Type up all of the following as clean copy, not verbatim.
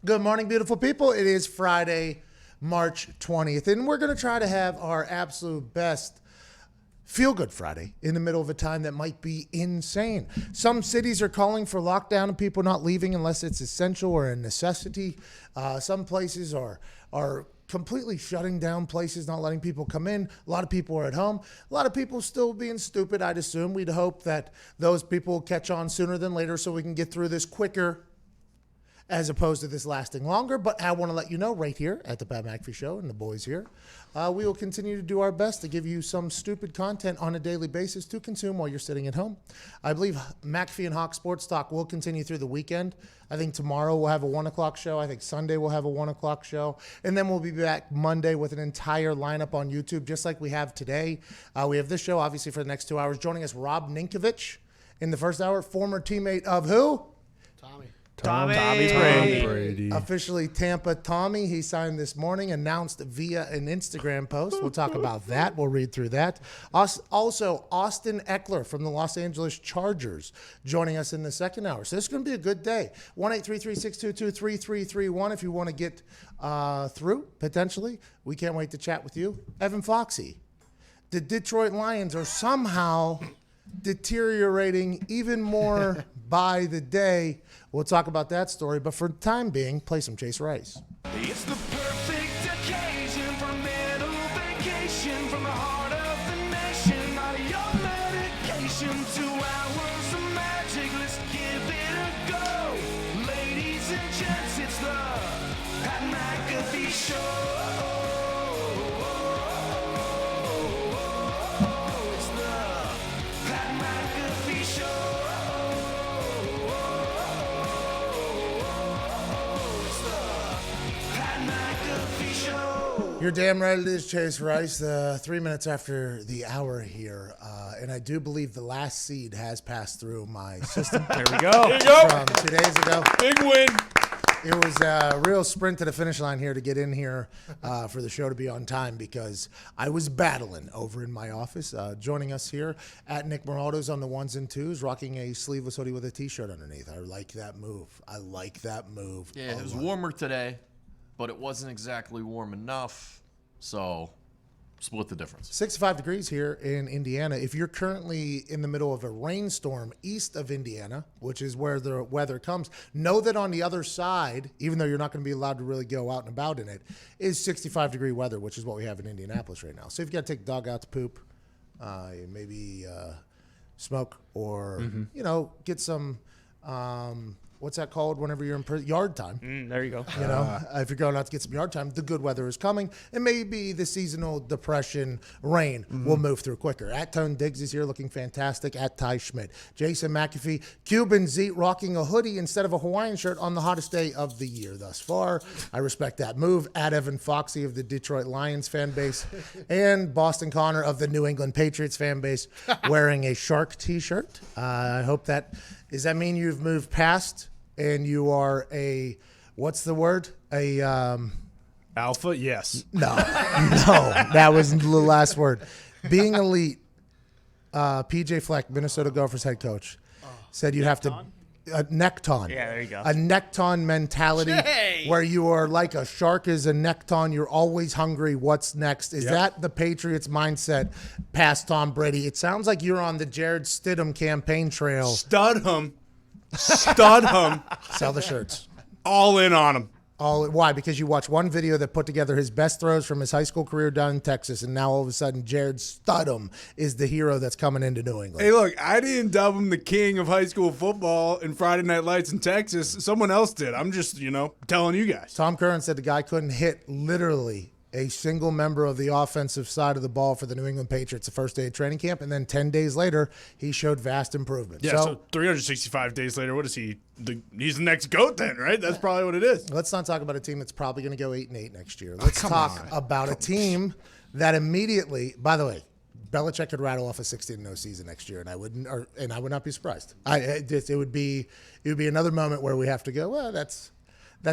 Good morning, beautiful people. It is Friday, March 20th, and we're going to try to have our absolute best feel-good Friday in the middle of a time that might be insane. Some cities are calling for lockdown and people not leaving unless it's essential or a necessity. Some places are completely shutting down places, not letting people come in. A lot of people are at home. A lot of people still being stupid, I'd assume. We'd hope that those people will catch on sooner than later so we can get through this quicker as opposed to this lasting longer. But I want to let you know right here at the Pat McAfee Show and the boys here, we will continue to do our best to give you some stupid content on a daily basis to consume while you're sitting at home. I believe McAfee and Hawk Sports Talk will continue through the weekend. I think tomorrow we'll have a 1 o'clock show. I think Sunday we'll have a 1 o'clock show. And then we'll be back Monday with an entire lineup on YouTube, just like we have today. We have this show, obviously, for the next 2 hours. Joining us, Rob Ninkovich in the first hour, former teammate of who? Tommy's Brady. Officially Tampa Tommy. He signed this morning, announced via an Instagram post. We'll talk about that. We'll read through that. Also, Austin Eckler from the Los Angeles Chargers joining us in the second hour. So this is going to be a good day. 1-833-622-3331 if you want to get through, potentially. We can't wait to chat with you. Evan Foxy. The Detroit Lions are somehow deteriorating even more by the day. We'll talk about that story, but for the time being, play some Chase Rice. It's the perfect occasion for a mental vacation from the heart of the nation. Not your medication, 2 hours of magic. Let's give it a go. Ladies and gents, it's the Pat McAfee Show. It's the Pat McAfee Show. You're damn right it is Chase Rice. 3 minutes after the hour here. And I do believe the last seed has passed through my system. There we go. There you go. From 2 days ago. Big win. It was a real sprint to the finish line here to get in here for the show to be on time because I was battling over in my office. Joining us here at Nick Moraldo's on the ones and twos, rocking a sleeveless hoodie with a T-shirt underneath. I like that move. Yeah, it was warmer today, but it wasn't exactly warm enough, so split the difference. 65 degrees here in Indiana. If you're currently in the middle of a rainstorm east of Indiana, which is where the weather comes, know that on the other side, even though you're not going to be allowed to really go out and about in it, is 65-degree weather, which is what we have in Indianapolis right now. So if you got to take the dog out to poop, maybe smoke or, get some what's that called whenever you're in prison? Yard time. There you go. If you're going out to get some yard time, the good weather is coming, and maybe the seasonal depression rain will move through quicker. At Tone Diggs is here looking fantastic. At Ty Schmidt. Jason McAfee, Cuban Z rocking a hoodie instead of a Hawaiian shirt on the hottest day of the year thus far. I respect that move. At Evan Foxy of the Detroit Lions fan base, and Boston Connor of the New England Patriots fan base wearing a Shark t-shirt. I hope that, does that mean you've moved past and you are a, what's the word? Alpha, yes. No, that was the last word. Being elite, PJ Fleck, Minnesota Gophers head coach, said you have to, a neckton. Yeah, there you go. A neckton mentality where you are like a shark is a neckton. You're always hungry. What's next? Is that the Patriots mindset past Tom Brady? It sounds like you're on the Jared Stidham campaign trail. Stud him. Sell the shirts. All in on him. Why? Because you watch one video that put together his best throws from his high school career down in Texas, and now all of a sudden Jared Stidham is the hero that's coming into New England. Hey, look, I didn't dub him the king of high school football in Friday Night Lights in Texas. Someone else did. I'm just, telling you guys. Tom Curran said the guy couldn't hit literally a single member of the offensive side of the ball for the New England Patriots the first day of training camp, and then 10 days later, he showed vast improvement. Yeah, so 365 days later, what is he? He's the next GOAT then, right? That's probably what it is. Let's not talk about a team that's probably going to go 8-8 next year. Let's talk about a team that immediately, by the way, Belichick could rattle off a 16-0 season next year, and I would not be surprised. It would be another moment where we have to go, well, that's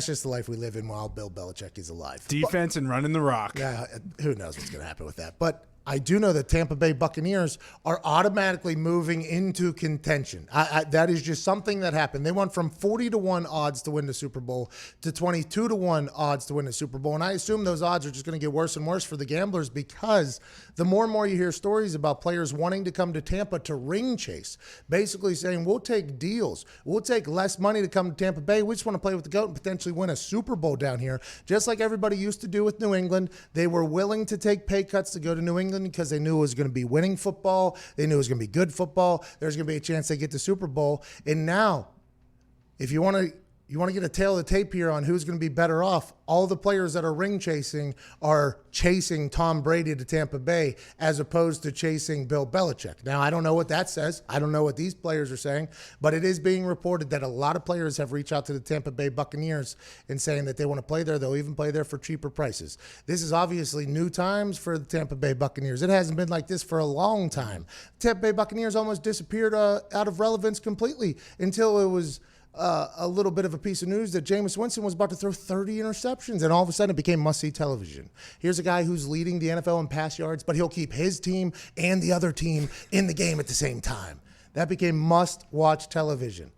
just the life we live in while Bill Belichick is alive. Defense and running the rock. Yeah, who knows what's going to happen with that. But I do know that Tampa Bay Buccaneers are automatically moving into contention. That is just something that happened. They went from 40-1 odds to win the Super Bowl to 22-1 odds to win the Super Bowl. And I assume those odds are just going to get worse and worse for the gamblers because the more and more you hear stories about players wanting to come to Tampa to ring chase, basically saying, we'll take deals. We'll take less money to come to Tampa Bay. We just want to play with the GOAT and potentially win a Super Bowl down here. Just like everybody used to do with New England, they were willing to take pay cuts to go to New England because they knew it was going to be winning football. They knew it was going to be good football. There's going to be a chance they get the Super Bowl. And now, if you want to get a tail of the tape here on who's going to be better off, all the players that are ring chasing are chasing Tom Brady to Tampa Bay as opposed to chasing Bill Belichick. Now, I don't know what that says. I don't know what these players are saying, but it is being reported that a lot of players have reached out to the Tampa Bay Buccaneers and saying that they want to play there. They'll even play there for cheaper prices. This is obviously new times for the Tampa Bay Buccaneers. It hasn't been like this for a long time. Tampa Bay Buccaneers almost disappeared out of relevance completely until it was a little bit of a piece of news that Jameis Winston was about to throw 30 interceptions, and all of a sudden it became must-see television. Here's a guy who's leading the NFL in pass yards, but he'll keep his team and the other team in the game at the same time. That became must-watch television,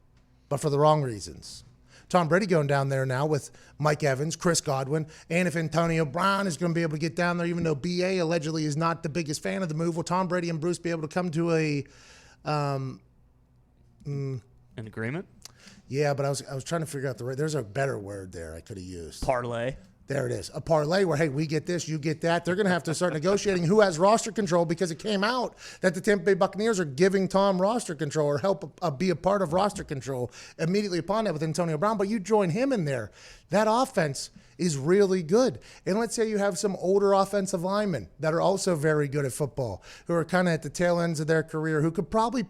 but for the wrong reasons. Tom Brady going down there now with Mike Evans, Chris Godwin, and if Antonio Brown is going to be able to get down there, even though BA allegedly is not the biggest fan of the move, will Tom Brady and Bruce be able to come to an agreement? Yeah, but I was trying to figure out there's a better word there I could have used. Parlay. There it is. A parlay where, hey, we get this, you get that. They're going to have to start negotiating who has roster control because it came out that the Tampa Bay Buccaneers are giving Tom roster control or help be a part of roster control immediately upon that with Antonio Brown. But you join him in there. That offense is really good. And let's say you have some older offensive linemen that are also very good at football, who are kind of at the tail ends of their career, who could probably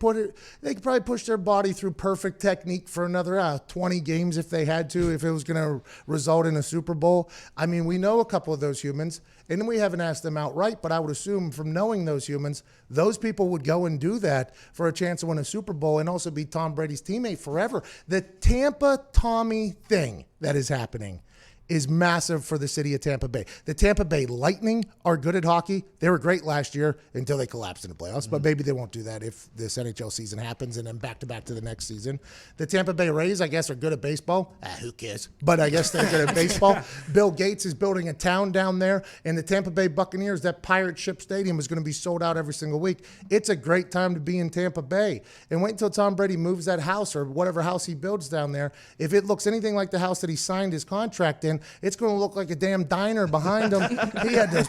they could probably push their body through perfect technique for another 20 games if they had to, if it was going to result in a Super Bowl. I mean, we know a couple of those humans, and we haven't asked them outright, but I would assume from knowing those humans, those people would go and do that for a chance to win a Super Bowl and also be Tom Brady's teammate forever. The Tampa Tommy thing that is happening is massive for the city of Tampa Bay. The Tampa Bay Lightning are good at hockey. They were great last year until they collapsed in the playoffs, but maybe they won't do that if this NHL season happens and then back-to-back to the next season. The Tampa Bay Rays, I guess, are good at baseball. Who cares? But I guess they're good at baseball. Bill Gates is building a town down there, and the Tampa Bay Buccaneers, that pirate ship stadium is going to be sold out every single week. It's a great time to be in Tampa Bay. And wait until Tom Brady moves that house or whatever house he builds down there. If it looks anything like the house that he signed his contract in, it's going to look like a damn diner behind him. He had those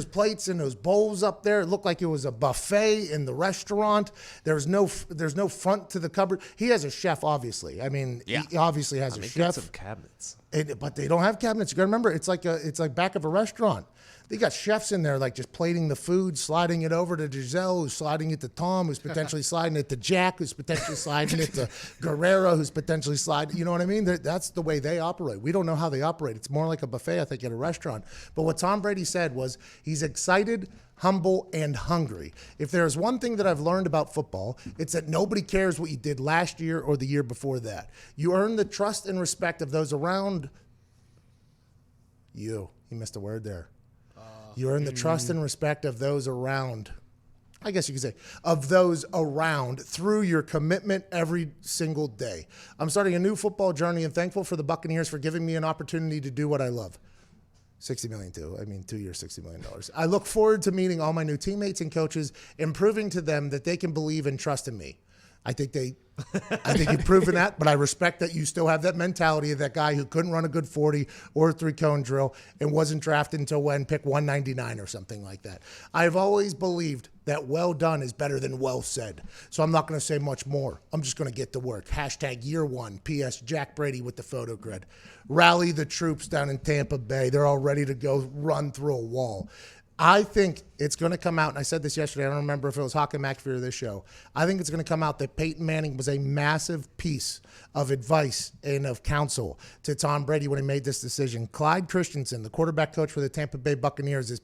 plates and those bowls up there. It looked like it was a buffet in the restaurant. There's no front to the cupboard. He has a chef, obviously. I mean, he obviously has a chef. Got some cabinets. But they don't have cabinets. You got to remember, it's like back of a restaurant. They got chefs in there, like just plating the food, sliding it over to Giselle, who's sliding it to Tom, who's potentially sliding it to Jack, who's potentially sliding it to Guerrero, who's potentially sliding. You know what I mean? That's the way they operate. We don't know how they operate. It's more like a buffet, I think, at a restaurant. But what Tom Brady said was he's excited, humble, and hungry. If there's one thing that I've learned about football, it's that nobody cares what you did last year or the year before that. You earn the trust and respect of those around you. You missed a word there. You earn the trust and respect of those around, I guess you could say, of those around through your commitment every single day. I'm starting a new football journey and thankful for the Buccaneers for giving me an opportunity to do what I love. $60 million too. I mean, 2 years, $60 million. I look forward to meeting all my new teammates and coaches and proving to them that they can believe and trust in me. I think you've proven that, but I respect that you still have that mentality of that guy who couldn't run a good 40 or a 3-cone drill and wasn't drafted until pick 199 or something like that. I've always believed that well done is better than well said. So I'm not going to say much more. I'm just going to get to work. #year1. P.S. Jack Brady with the photo grid. Rally the troops down in Tampa Bay. They're all ready to go run through a wall. I think it's going to come out, and I said this yesterday, I don't remember if it was Hawk and McAfee or this show. I think it's going to come out that Peyton Manning was a massive piece of advice and of counsel to Tom Brady when he made this decision. Clyde Christensen, the quarterback coach for the Tampa Bay Buccaneers, is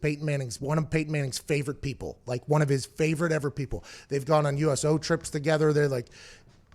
one of Peyton Manning's favorite people, like one of his favorite ever people. They've gone on USO trips together. They're like,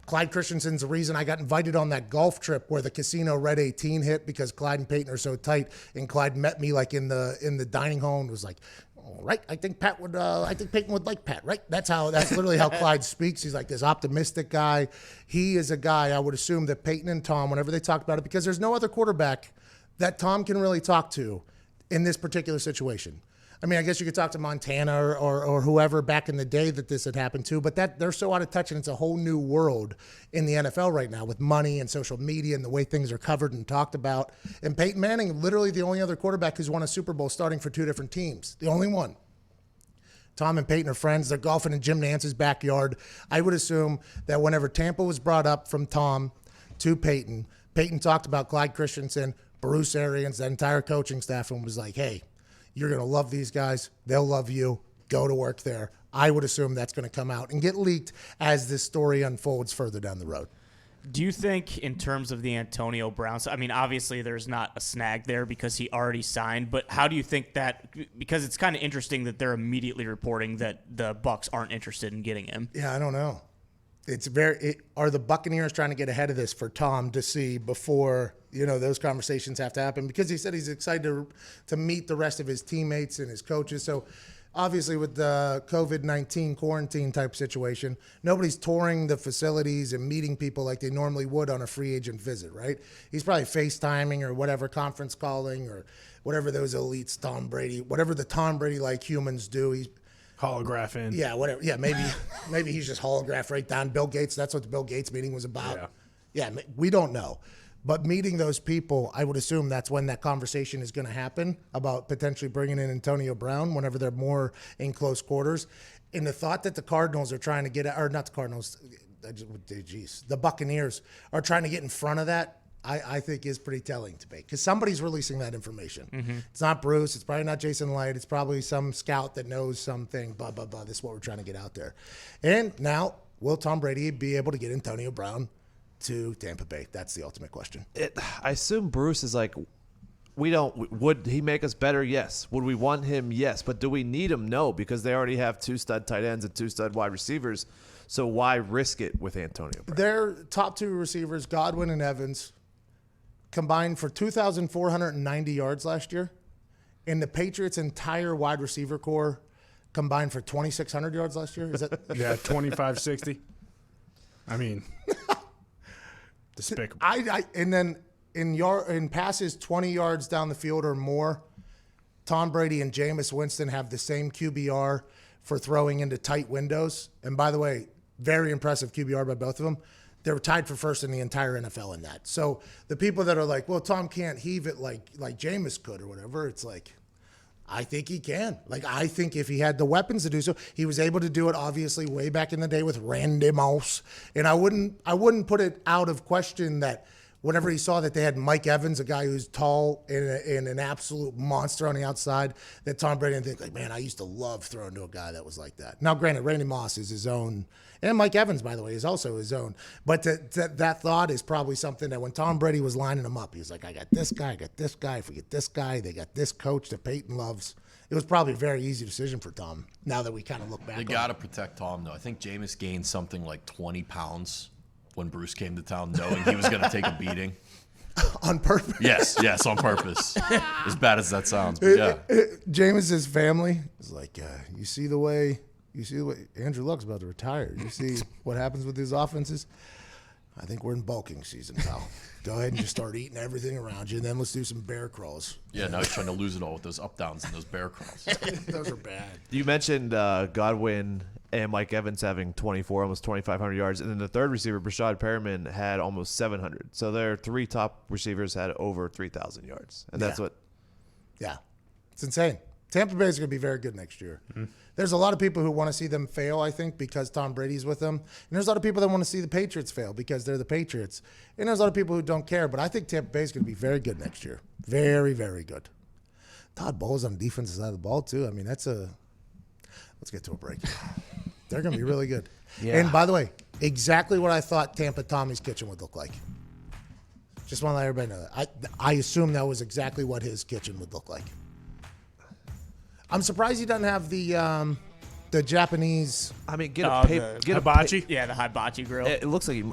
Clyde Christensen's the reason I got invited on that golf trip where the casino Red 18 hit because Clyde and Peyton are so tight. And Clyde met me like in the dining hall and was like, "All right, I think Peyton would like Pat, right?" That's literally how Clyde speaks. He's like this optimistic guy. He is a guy I would assume that Peyton and Tom, whenever they talk about it, because there's no other quarterback that Tom can really talk to in this particular situation. I mean, I guess you could talk to Montana or whoever back in the day that this had happened to, but they're so out of touch, and it's a whole new world in the NFL right now with money and social media and the way things are covered and talked about. And Peyton Manning, literally the only other quarterback who's won a Super Bowl starting for 2 different teams, the only one. Tom and Peyton are friends. They're golfing in Jim Nance's backyard. I would assume that whenever Tampa was brought up from Tom to Peyton, Peyton talked about Clyde Christensen, Bruce Arians, that entire coaching staff, and was like, "Hey, you're going to love these guys. They'll love you. Go to work there." I would assume that's going to come out and get leaked as this story unfolds further down the road. Do you think in terms of the Antonio Brown, I mean, obviously there's not a snag there because he already signed, but how do you think that, because it's kind of interesting that they're immediately reporting that the Bucs aren't interested in getting him? Yeah, I don't know. Are the Buccaneers trying to get ahead of this for Tom to see before, those conversations have to happen? Because he said he's excited to meet the rest of his teammates and his coaches. So obviously with the COVID-19 quarantine type situation, nobody's touring the facilities and meeting people like they normally would on a free agent visit, right? He's probably FaceTiming or whatever, conference calling or whatever those elites whatever the Tom Brady-like humans do. He's holograph in. Yeah, whatever. Yeah, maybe he's just holograph right down Bill Gates. That's what the Bill Gates meeting was about. Yeah, we don't know. But meeting those people, I would assume that's when that conversation is going to happen about potentially bringing in Antonio Brown whenever they're more in close quarters. And the thought that the Cardinals are trying to get, or not the Cardinals, the Buccaneers are trying to get in front of that, I think is pretty telling to me because somebody's releasing that information. It's not Bruce. It's probably not Jason Light. It's probably some scout that knows something, blah, blah, blah. This is what we're trying to get out there. And now, will Tom Brady be able to get Antonio Brown to Tampa Bay? That's the ultimate question. I assume Bruce is like, would he make us better? Yes. Would we want him? Yes. But do we need him? No, because they already have 2 stud tight ends and 2 stud wide receivers. So why risk it with Antonio Brown? Their top 2 receivers, Godwin and Evans, combined for 2,490 yards last year. And the Patriots' entire wide receiver core combined for 2,600 yards last year. Is that? Yeah, 25-60. I mean, despicable. And then in passes 20 yards down the field or more, Tom Brady and Jameis Winston have the same QBR for throwing into tight windows. And by the way, very impressive QBR by both of them. They were tied for first in the entire NFL in that. So the people that are like, well, Tom can't heave it like Jameis could or whatever, it's like, I think he can. Like, I think if he had the weapons to do so, he was able to do it obviously way back in the day with Randy Moss. And I wouldn't put it out of question that whenever he saw that they had Mike Evans, a guy who's tall and an absolute monster on the outside, that Tom Brady would think, like, man, I used to love throwing to a guy that was like that. Now, granted, Randy Moss is his own, and Mike Evans, by the way, is also his own. But that thought is probably something that when Tom Brady was lining them up, he was like, I got this guy, if we get this guy, they got this coach that Peyton loves. It was probably a very easy decision for Tom, now that we kind of look back. They got to protect Tom, though. I think Jameis gained something like 20 pounds when Bruce came to town, knowing he was going to take a beating. On purpose? Yes, on purpose. As bad as that sounds, but yeah. Jameis's family is like, you see the way Andrew Luck's about to retire. You see what happens with his offenses? I think we're in bulking season, pal. Go ahead and just start eating everything around you, and then let's do some bear crawls. Yeah, now he's trying to lose it all with those up downs and those bear crawls. Those are bad. You mentioned Godwin and Mike Evans having 24, almost 2,500 yards. And then the third receiver, Brashad Perriman, had almost 700. So their 3 top receivers had over 3,000 yards. And that's what. Yeah. It's insane. Tampa Bay is going to be very good next year. There's a lot of people who want to see them fail, I think, because Tom Brady's with them. And there's a lot of people that want to see the Patriots fail because they're the Patriots. And there's a lot of people who don't care. But I think Tampa Bay is going to be very good next year. Very, very good. Todd Bowles on the defensive side of the ball, too. I mean, let's get to a break. They're going to be really good. Yeah. And by the way, exactly what I thought Tampa Tommy's kitchen would look like. Just want to let everybody know that. I assume that was exactly what his kitchen would look like. I'm surprised he doesn't have the Japanese. I mean, get a hibachi. Yeah, the hibachi grill. It looks like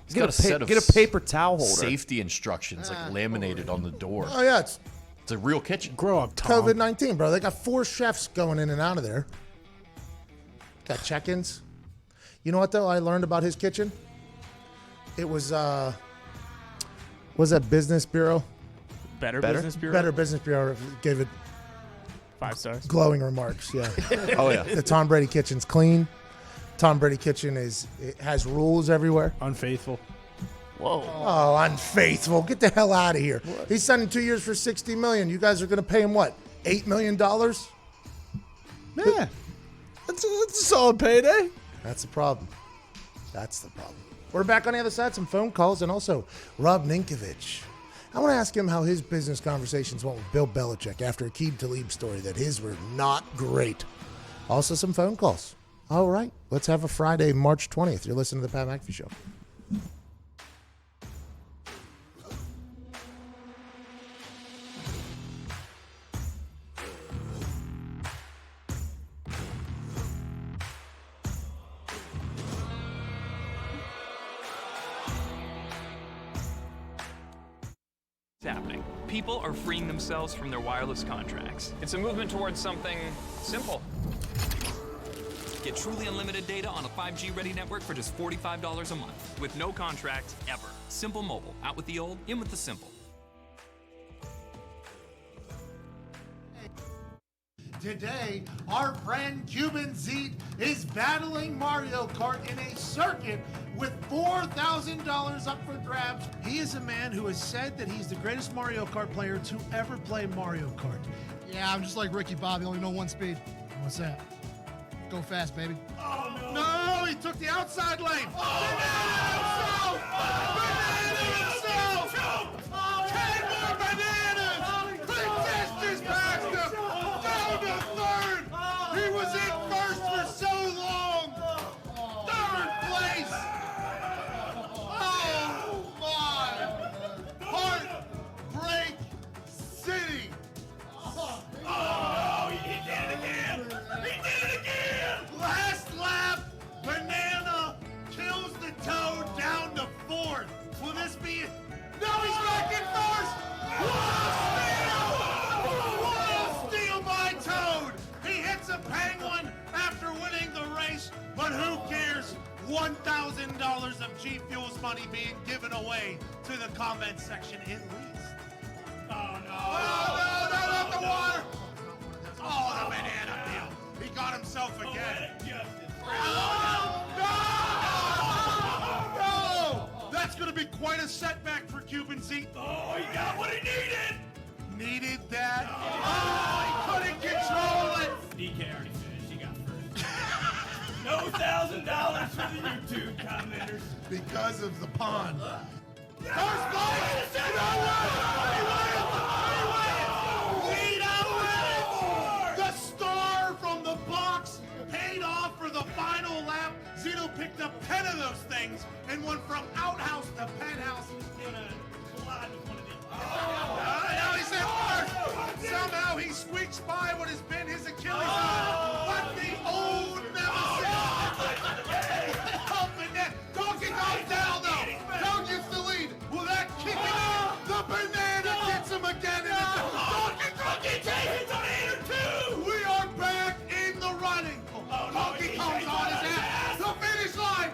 He's got a set of paper towel holder. Safety instructions like laminated on the door. Oh yeah, it's a real kitchen. Grow up, Tom. COVID-19, bro. They got 4 chefs going in and out of there. Got check-ins. You know what though? I learned about his kitchen. It was that Business Bureau? Better Business Bureau. Better Business Bureau gave it 5 stars. Glowing remarks. Yeah. Oh yeah. The Tom Brady kitchen's clean. Tom Brady kitchen has rules everywhere. Unfaithful. Whoa. Oh, unfaithful. Get the hell out of here. What? He's signing 2 years for $60 million. You guys are going to pay him what? $8 million? Yeah. That's a solid payday. That's the problem. We're back on the other side. Some phone calls and also Rob Ninkovich. I want to ask him how his business conversations went with Bill Belichick after Aqib Talib's story that his were not great. Also some phone calls. All right. Let's have a Friday, March 20th. You're listening to the Pat McAfee Show. Happening. People are freeing themselves from their wireless contracts. It's a movement towards something simple. Get truly unlimited data on a 5G-ready network for just $45 a month, with no contract ever. Simple Mobile. Out with the old, in with the simple. Today, our friend Cuban Zeke is battling Mario Kart in a circuit with $4,000 up for grabs. He is a man who has said that he's the greatest Mario Kart player to ever play Mario Kart. Yeah, I'm just like Ricky Bobby, only know one speed. What's that? Go fast, baby. Oh, no. No, he took the outside lane. Oh, no. But who cares? $1,000 of G Fuels money being given away to the comment section at least. Oh, no. Oh, no, not the water. Oh, the banana peel. He got himself again. Oh, no! That's going to be quite a setback for Cuban Z. Oh, he got what he needed. Needed that. Oh, he couldn't control it. DK already finished. He got first. No $1,000 for the YouTube commenters. Because of the pond. First place! He wins! The star from the box paid off for the final lap. Zito picked up 10 of those things and went from outhouse to penthouse in a collide with one of these. Now he's in first. Somehow he squeaks by what has been his Achilles heel. But the old nemesis. Helping that. Donkey goes down though. Donkey gets the lead. Will that kick it? The banana gets him again. Donkey takes on 8 or 2. We are back in the running. Donkey comes on his ass. The finish line.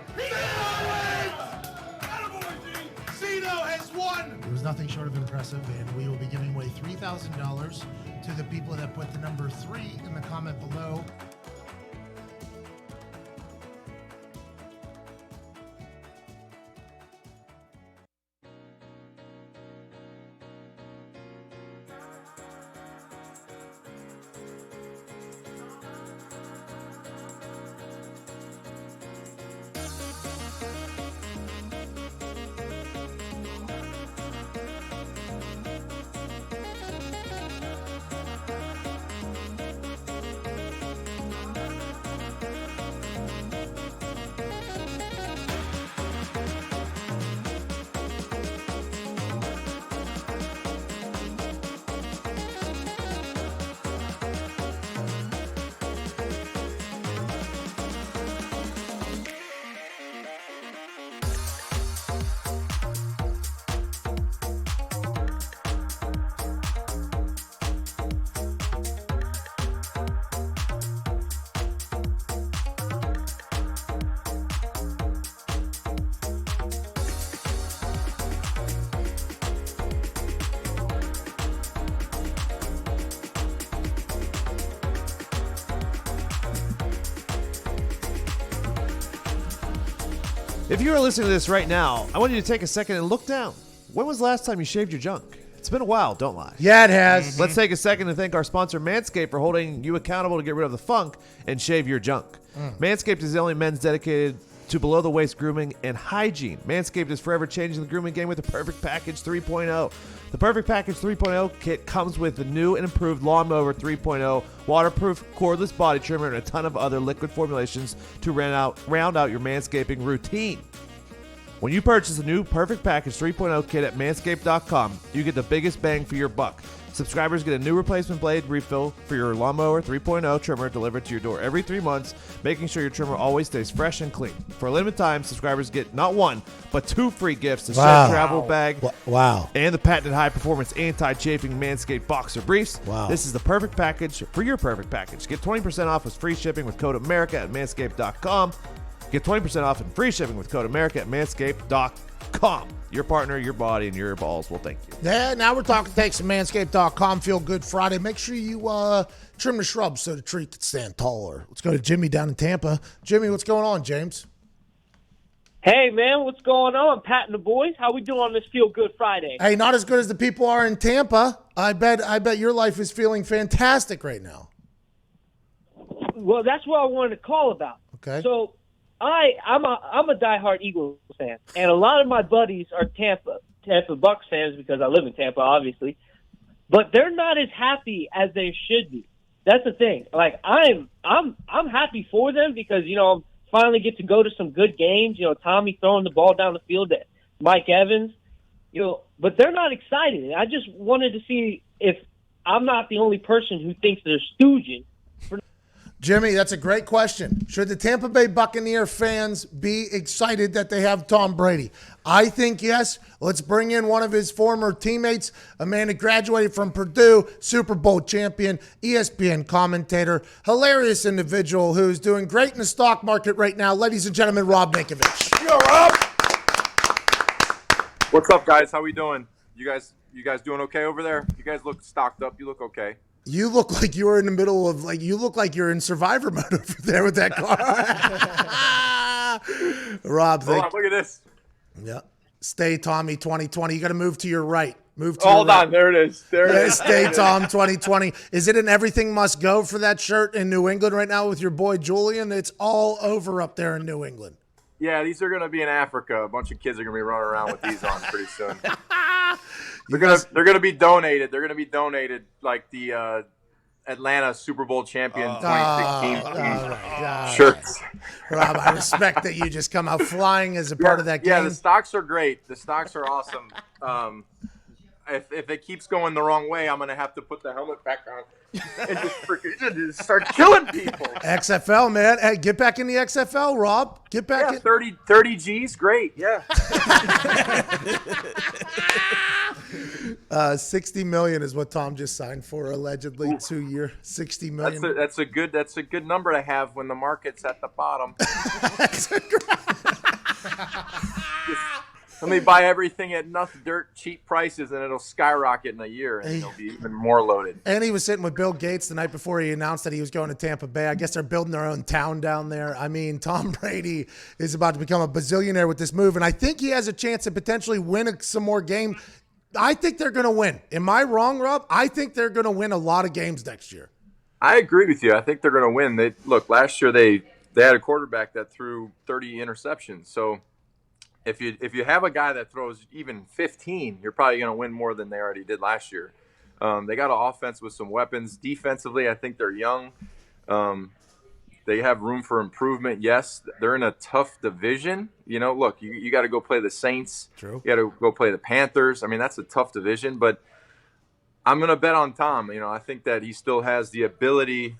Zito has won. It was nothing short of impressive, and we will be giving away $3,000 to the people that put the number 3 in the comment below. If you are listening to this right now, I want you to take a second and look down. When was the last time you shaved your junk? It's been a while, don't lie. Yeah, it has. Let's take a second to thank our sponsor, Manscaped, for holding you accountable to get rid of the funk and shave your junk. Manscaped is the only men's dedicated to below-the-waist grooming and hygiene. Manscaped is forever changing the grooming game with the Perfect Package 3.0. The Perfect Package 3.0 kit comes with the new and improved Lawnmower 3.0, waterproof cordless body trimmer, and a ton of other liquid formulations to round out your manscaping routine. When you purchase the new Perfect Package 3.0 kit at manscaped.com, you get the biggest bang for your buck. Subscribers get a new replacement blade refill for your Lawnmower 3.0 trimmer delivered to your door every 3 months, making sure your trimmer always stays fresh and clean. For a limited time, subscribers get not 1, but 2 free gifts, the Shed travel bag, and the patented high-performance anti-chafing Manscaped boxer briefs. Wow. This is the perfect package for your perfect package. Get 20% off with free shipping with code America at manscaped.com. Get 20% off and free shipping with code America at manscaped.com. Your partner, your body, and your balls will thank you. Yeah, now we're talking thanks to manscaped.com. Feel Good Friday. Make sure you trim the shrubs so the tree can stand taller. Let's go to Jimmy down in Tampa. Jimmy, what's going on, James? Hey, man, what's going on? Pat and the boys. How we doing on this Feel Good Friday? Hey, not as good as the people are in Tampa. I bet your life is feeling fantastic right now. Well, that's what I wanted to call about. Okay. So I'm a diehard Eagles fan, and a lot of my buddies are Tampa Bucs fans because I live in Tampa, obviously. But they're not as happy as they should be. That's the thing. Like I'm happy for them because I finally get to go to some good games. Tommy throwing the ball down the field to Mike Evans. But they're not excited. I just wanted to see if I'm not the only person who thinks they're stooging. Jimmy, that's a great question. Should the Tampa Bay Buccaneer fans be excited that they have Tom Brady? I think yes. Let's bring in one of his former teammates, a man who graduated from Purdue, Super Bowl champion, ESPN commentator, hilarious individual who's doing great in the stock market right now. Ladies and gentlemen, Rob Mankiewicz. Yo, Rob. What's up, guys? How we doing? You guys doing okay over there? You guys look stocked up. You look okay. You look like you were in the middle of, you look like you're in survivor mode over there with that car. Rob, Hold on, look at this. Yeah. Stay Tommy 2020. You got to move to your right. Move to Hold your right. on, there it is. There it is. Stay Tom 2020. Is it an everything must go for that shirt in New England right now with your boy Julian? It's all over up there in New England. Yeah, these are going to be in Africa. A bunch of kids are going to be running around with these on pretty soon. They're going to be donated. They're going to be donated like the Atlanta Super Bowl champion 2016 shirts. Rob, I respect that you just come out flying as a part of that game. Yeah, the stocks are great. The stocks are awesome. If it keeps going the wrong way, I'm going to have to put the helmet back on and just start killing people. XFL, man. Hey, get back in the XFL, Rob. Get back in. 30 G's, great. Yeah. $60 million is what Tom just signed for, allegedly. 2 year, $60 million. That's a good number to have when the market's at the bottom. Let me buy everything at dirt cheap prices, and it'll skyrocket in a year, and it'll be even more loaded. And he was sitting with Bill Gates the night before he announced that he was going to Tampa Bay. I guess they're building their own town down there. I mean, Tom Brady is about to become a bazillionaire with this move, and I think he has a chance to potentially win some more games. I think they're going to win. Am I wrong, Rob? I think they're going to win a lot of games next year. I agree with you. I think they're going to win. Last year they had a quarterback that threw 30 interceptions, so if you have a guy that throws even 15, you're probably going to win more than they already did last year. They got an offense with some weapons. Defensively, I think they're young. They have room for improvement. Yes, they're in a tough division. Look, you got to go play the Saints. True. You got to go play the Panthers. I mean, that's a tough division, but I'm going to bet on Tom. I think that he still has the ability.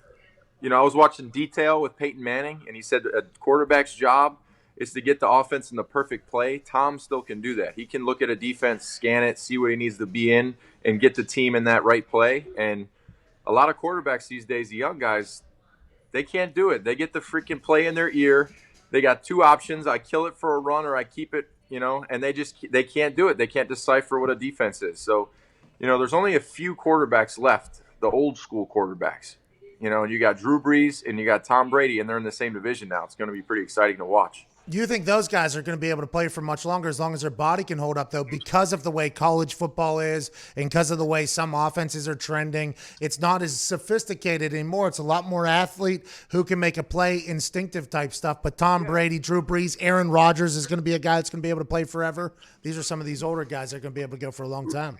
I was watching Detail with Peyton Manning, and he said a quarterback's job is to get the offense in the perfect play. Tom still can do that. He can look at a defense, scan it, see what he needs to be in, and get the team in that right play. And a lot of quarterbacks these days, the young guys, they can't do it. They get the freaking play in their ear. They got two options. I kill it for a run or I keep it, and they can't do it. They can't decipher what a defense is. So, there's only a few quarterbacks left, the old school quarterbacks. And you got Drew Brees and you got Tom Brady, and they're in the same division now. It's going to be pretty exciting to watch. Do you think those guys are going to be able to play for much longer as long as their body can hold up, though, because of the way college football is and because of the way some offenses are trending? It's not as sophisticated anymore. It's a lot more athlete who can make a play, instinctive type stuff. But Tom Brady, Drew Brees, Aaron Rodgers is going to be a guy that's going to be able to play forever. These are some of these older guys that are going to be able to go for a long time.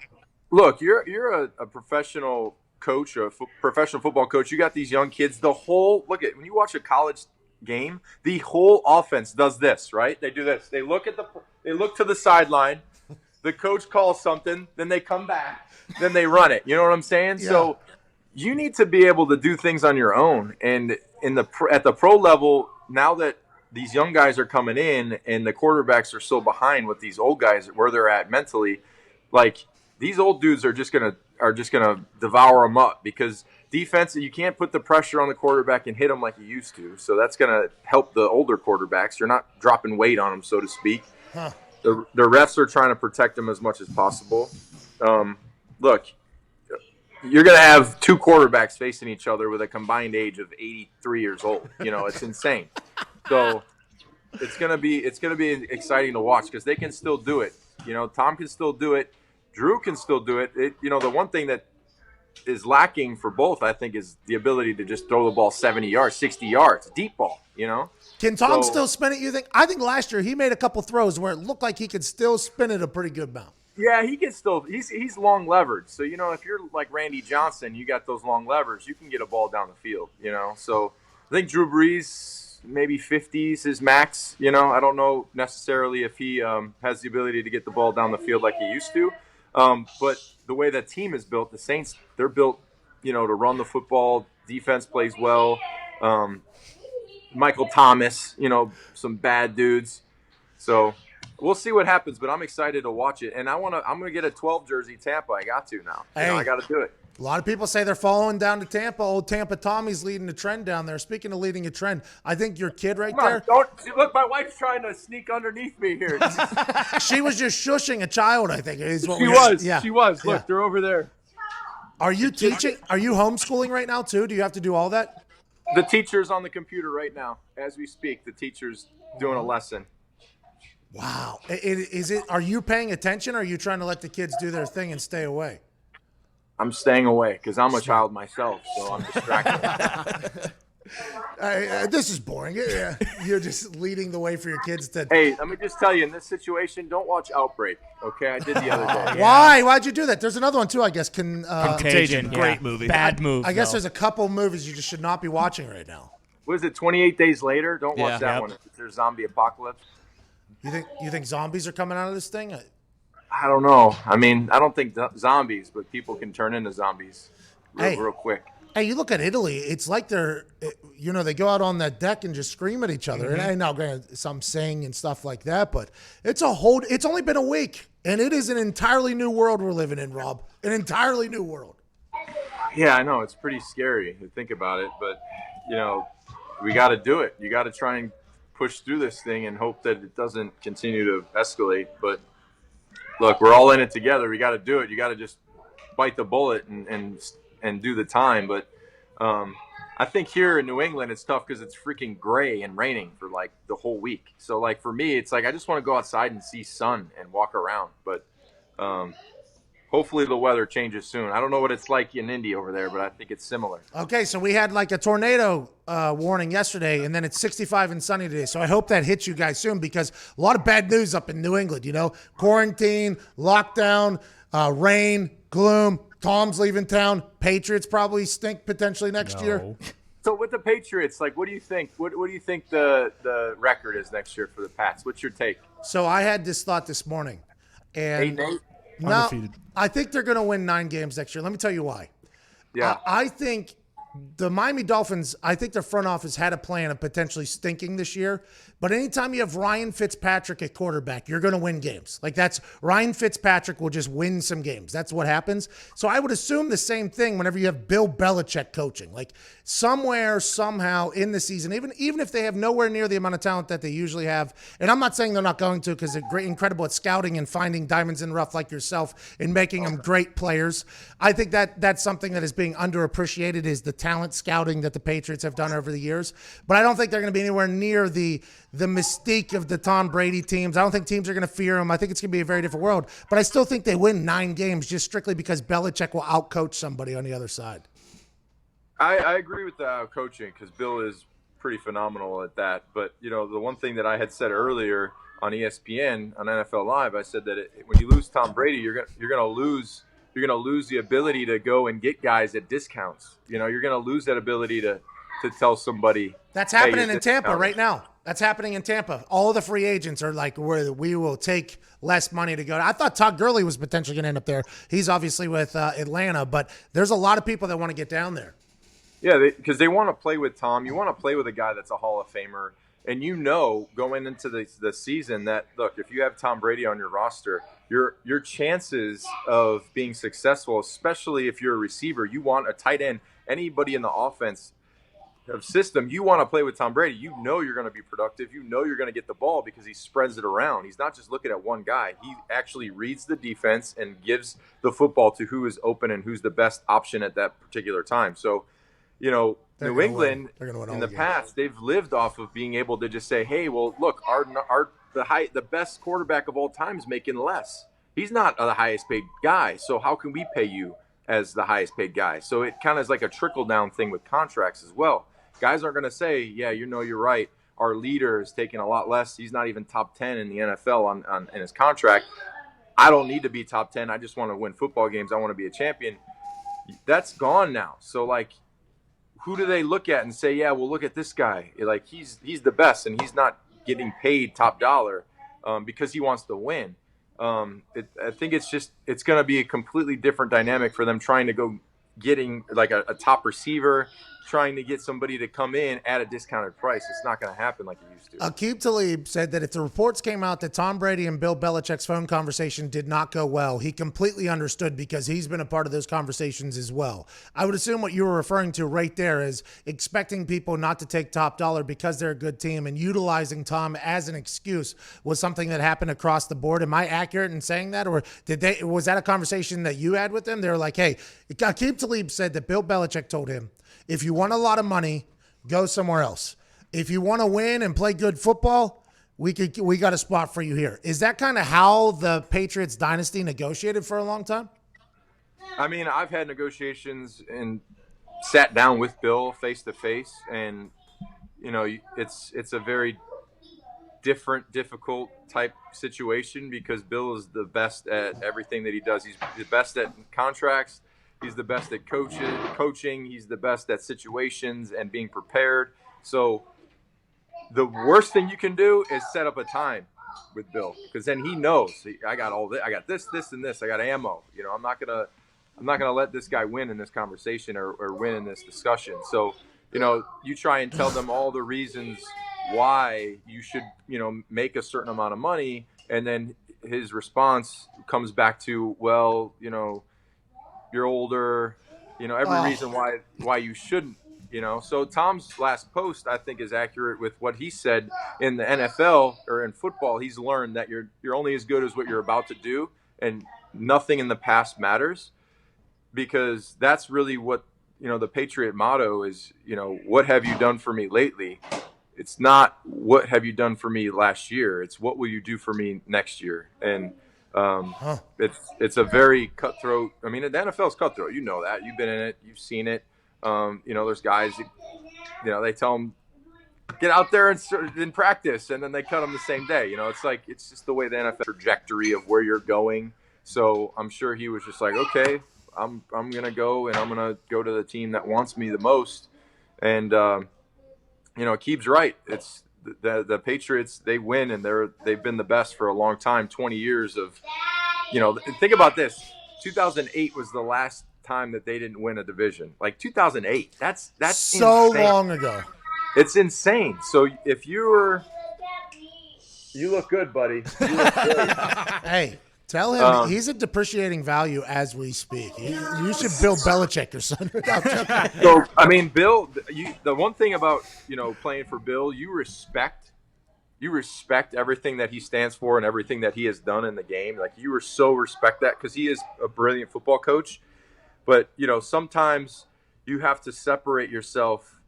Look, you're a professional coach, professional football coach. You got these young kids. When you watch a college game, the whole offense does this, right? They do this. They look to the sideline. The coach calls something, then they come back, then they run it. You know what I'm saying? Yeah. So you need to be able to do things on your own. And at the pro level, now that these young guys are coming in and the quarterbacks are so behind with these old guys where they're at mentally, like these old dudes are just gonna devour them up because defense, you can't put the pressure on the quarterback and hit him like you used to. So that's going to help the older quarterbacks. You're not dropping weight on them, so to speak. Huh. The refs are trying to protect them as much as possible. Look, you're going to have two quarterbacks facing each other with a combined age of 83 years old. It's insane. So it's going to be exciting to watch because they can still do it. Tom can still do it. Drew can still do it. The one thing that is lacking for both, I think, is the ability to just throw the ball 70 yards, 60 yards, deep ball, Can Tom still spin it, you think? I think last year he made a couple throws where it looked like he could still spin it a pretty good amount. Yeah, he can still – he's long levered. So, if you're like Randy Johnson, you got those long levers, you can get a ball down the field, So I think Drew Brees, maybe 50s his max, I don't know necessarily if he has the ability to get the ball down the field like he used to. But the way that team is built, the Saints, they're built, to run the football. Defense plays well. Michael Thomas, some bad dudes. So we'll see what happens, but I'm excited to watch it. And I'm going to get a 12 jersey Tampa. I got to now. I got to do it. A lot of people say they're following down to Tampa. Old Tampa Tommy's leading the trend down there. Speaking of leading a trend, I think your kid right there. Don't look. My wife's trying to sneak underneath me here. She was just shushing a child, I think. She was. Look, they're over there. Are you teaching? Are you homeschooling right now too? Do you have to do all that? The teacher's on the computer right now as we speak. The teacher's doing a lesson. Wow. Is it? Are you paying attention? Or are you trying to let the kids do their thing and stay away? I'm staying away because I'm a child myself, so I'm distracted. This is boring. You're just leading the way for your kids to. Hey, let me just tell you, in this situation, don't watch Outbreak. Okay, I did the other day. Why? Why'd you do that? There's another one too, I guess. Contagion. Great movie. Bad move. I guess there's a couple movies you just should not be watching right now. What is it? 28 Days Later. Don't watch that one. There's zombie apocalypse. You think zombies are coming out of this thing? I don't know. I mean, I don't think zombies, but people can turn into zombies real quick. Hey, you look at Italy, it's like they're, they go out on that deck and just scream at each other. And I know, granted, some sing and stuff like that, but it's only been a week, and it is an entirely new world we're living in, Rob. An entirely new world. Yeah, I know. It's pretty scary to think about it, but, we got to do it. You got to try and push through this thing and hope that it doesn't continue to escalate. But, look, we're all in it together. We got to do it. You got to just bite the bullet and do the time. But I think here in New England it's tough because it's freaking gray and raining for like the whole week. So like for me, it's like I just want to go outside and see sun and walk around. But hopefully the weather changes soon. I don't know what it's like in Indy over there, but I think it's similar. Okay, so we had like a tornado warning yesterday, and then it's 65 and sunny today. So I hope that hits you guys soon because a lot of bad news up in New England. Quarantine, lockdown, rain, gloom. Tom's leaving town. Patriots probably stink potentially next year. So with the Patriots, like, what do you think? What do you think the record is next year for the Pats? What's your take? So I had this thought this morning, and no, I think they're going to win 9 games next year. Let me tell you why. Yeah, I think the Miami Dolphins, I think their front office had a plan of potentially stinking this year. But anytime you have Ryan Fitzpatrick at quarterback, you're going to win games. Like Ryan Fitzpatrick will just win some games. That's what happens. So I would assume the same thing whenever you have Bill Belichick coaching. Like somewhere, somehow in the season, even if they have nowhere near the amount of talent that they usually have, and I'm not saying they're not going to because they're incredible at scouting and finding diamonds in the rough like yourself and making them great players. I think that's something that is being underappreciated is the talent scouting that the Patriots have done over the years. But I don't think they're going to be anywhere near the mystique of the Tom Brady teams. I don't think teams are going to fear him. I think it's going to be a very different world. But I still think they win 9 games just strictly because Belichick will outcoach somebody on the other side. I agree with the coaching because Bill is pretty phenomenal at that. But, the one thing that I had said earlier on ESPN, on NFL Live, I said that when you lose Tom Brady, you're going to lose the ability to go and get guys at discounts. You're going to lose that ability to tell somebody. That's happening in Tampa right now. That's happening in Tampa. All of the free agents are like, we will take less money to go. I thought Todd Gurley was potentially going to end up there. He's obviously with Atlanta, but there's a lot of people that want to get down there. Yeah, because they want to play with Tom. You want to play with a guy that's a Hall of Famer. And going into the season that, look, if you have Tom Brady on your roster, your chances of being successful, especially if you're a receiver, you want a tight end, anybody in the offense system, you want to play with Tom Brady. You're going to be productive. You're going to get the ball because he spreads it around. He's not just looking at one guy. He actually reads the defense and gives the football to who is open and who's the best option at that particular time. So, New England in the past, they've lived off of being able to just say, hey, well, look, the best quarterback of all time is making less. He's not the highest paid guy. So how can we pay you as the highest paid guy? So it kind of is like a trickle down thing with contracts as well. Guys aren't going to say, yeah, you're right. Our leader is taking a lot less. He's not even top 10 in the NFL in his contract. I don't need to be top 10. I just want to win football games. I want to be a champion. That's gone now. So, like, who do they look at and say, yeah, well, look at this guy. Like, he's the best, and he's not getting paid top dollar because he wants to win. I think it's going to be a completely different dynamic for them trying to go getting like a top receiver, trying to get somebody to come in at a discounted price. It's not going to happen like it used to. Aqib Talib said that if the reports came out that Tom Brady and Bill Belichick's phone conversation did not go well, he completely understood because he's been a part of those conversations as well. I would assume what you were referring to right there is expecting people not to take top dollar because they're a good team, and utilizing Tom as an excuse was something that happened across the board. Am I accurate in saying that, or was that a conversation that you had with them? They were like, hey, Aqib Talib said that Bill Belichick told him, if you want a lot of money, go somewhere else. If you want to win and play good football, we got a spot for you here. Is that kind of how the Patriots dynasty negotiated for a long time? I mean, I've had negotiations and sat down with Bill face to face, and it's a very difficult type situation because Bill is the best at everything that he does. He's the best at contracts. He's the best at coaching. He's the best at situations and being prepared. So the worst thing you can do is set up a time with Bill, because then he knows I got all this. I got this, and this. I got ammo. I'm not gonna let this guy win in this conversation or win in this discussion. So you try and tell them all the reasons why you should make a certain amount of money, and then his response comes back to, well, you're older, every reason why you shouldn't, So Tom's last post, I think, is accurate with what he said. In the NFL or in football, he's learned that you're only as good as what you're about to do, and nothing in the past matters, because that's really what, the Patriot motto is, what have you done for me lately? It's not what have you done for me last year. It's what will you do for me next year? And it's a very cutthroat. I mean, the NFL is cutthroat. You know that. You've been in it. You've seen it. There's guys, they tell them, get out there and practice, and then they cut them the same day. It's just the way the NFL trajectory of where you're going. So I'm sure he was just like, okay, I'm going to go, and I'm going to go to the team that wants me the most. And, Keeb's right. It's the Patriots, they win, and they've been the best for a long time, 20 years of, think about this. 2008 was the last time that they didn't win a division. Like 2008. That's so insane. long ago. It's insane. So if you look good, buddy. You look good. Hey, tell him he's a depreciating value as we speak. You should Bill Belichick or something. So, I mean, Bill, the one thing about, playing for Bill, you respect everything that he stands for and everything that he has done in the game. Like, you respect that, because he is a brilliant football coach. But, sometimes you have to separate yourself,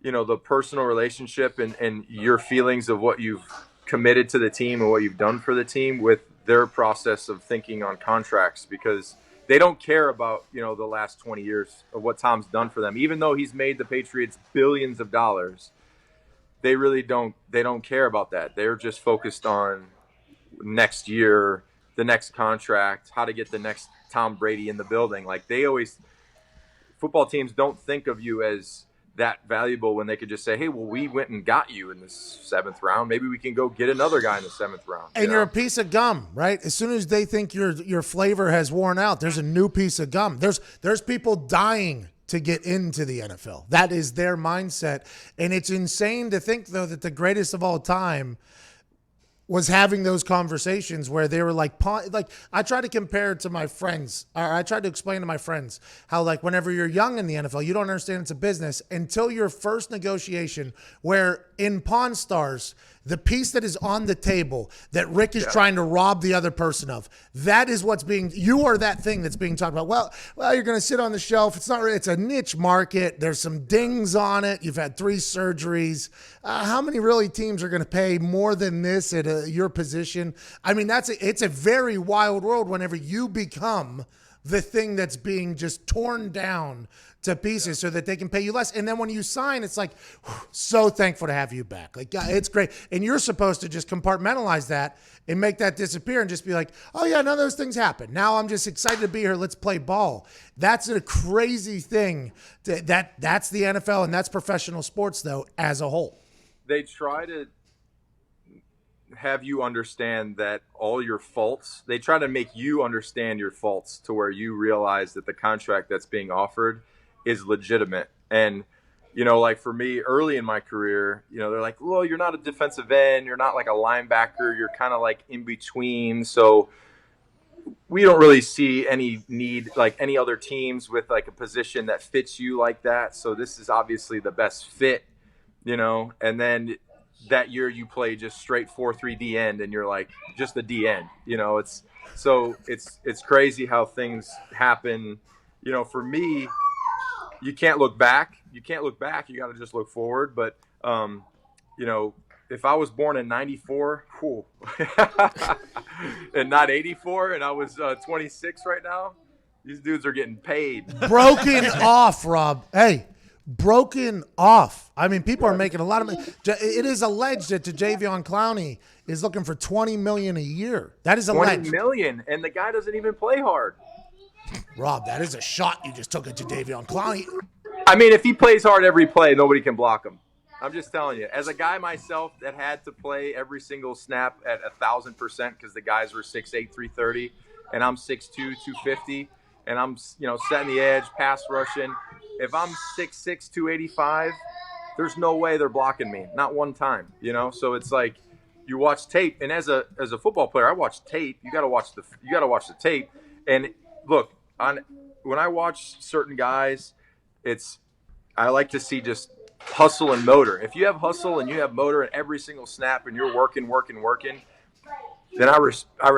the personal relationship and your feelings of what you've committed to the team and what you've done for the team with their process of thinking on contracts, because they don't care about, the last 20 years of what Tom's done for them. Even though he's made the Patriots billions of dollars, they really don't care about that. They're just focused on next year, the next contract, how to get the next Tom Brady in the building. Like, football teams don't think of you as that valuable when they could just say, hey, well, we went and got you in the 7th round. Maybe we can go get another guy in the 7th round. And you're a piece of gum, right? As soon as they think your flavor has worn out, there's a new piece of gum. There's people dying to get into the NFL. That is their mindset. And it's insane to think, though, that the greatest of all time was having those conversations where they were like I try to compare it to my friends, or I tried to explain to my friends how, like, whenever you're young in the NFL, you don't understand it's a business until your first negotiation, where in Pawn Stars, the piece that is on the table that Rick is trying to rob the other person of, that is you are that thing that's being talked about. Well, you're going to sit on the shelf. It's not really, it's a niche market. There's some dings on it. You've had 3 surgeries. How many really teams are going to pay more than this at your position? I mean, it's a very wild world whenever you become the thing that's being just torn down to pieces so that they can pay you less. And then when you sign, it's like, so thankful to have you back. Like, it's great. And you're supposed to just compartmentalize that and make that disappear and just be like, oh yeah, none of those things happen. Now I'm just excited to be here. Let's play ball. That's a crazy thing. That's the NFL, and that's professional sports, though, as a whole. They try to have you understand that all your faults, they try to make you understand your faults to where you realize that the contract that's being offered is legitimate. And you know, like for me early in my career, you know, they're like, well, you're not a defensive end. You're not like a linebacker. You're kind of like in between. So we don't really see any need like any other teams with like a position that fits you like that. So this is obviously the best fit, you know, and then that year you play just straight 4-3 D end and you're like just a D end, you know, it's crazy how things happen. You know, for me, you can't look back. You got to just look forward. But, you know, if I was born in 94 and not 84 and I was 26 right now, these dudes are getting paid. Broken off, Rob. Hey, broken off. I mean, people are making a lot of money. It is alleged that Jadeveon Clowney is looking for $20 million a year. That is alleged. $20 million, and the guy doesn't even play hard. Rob, that is a shot you just took at Jadeveon Clowney. I mean, if he plays hard every play, nobody can block him. I'm just telling you. As a guy myself that had to play every single snap at 1,000% because the guys were 6'8", 330, and I'm 6'2", 250, and I'm, you know, setting the edge, pass rushing. If I'm 6'6", 285, there's no way they're blocking me. Not one time, you know? So it's like you watch tape, and as a football player, I watch tape. You got to watch the tape. And look, when I watch certain guys, I like to see just hustle and motor. If you have hustle and you have motor in every single snap and you're working, then I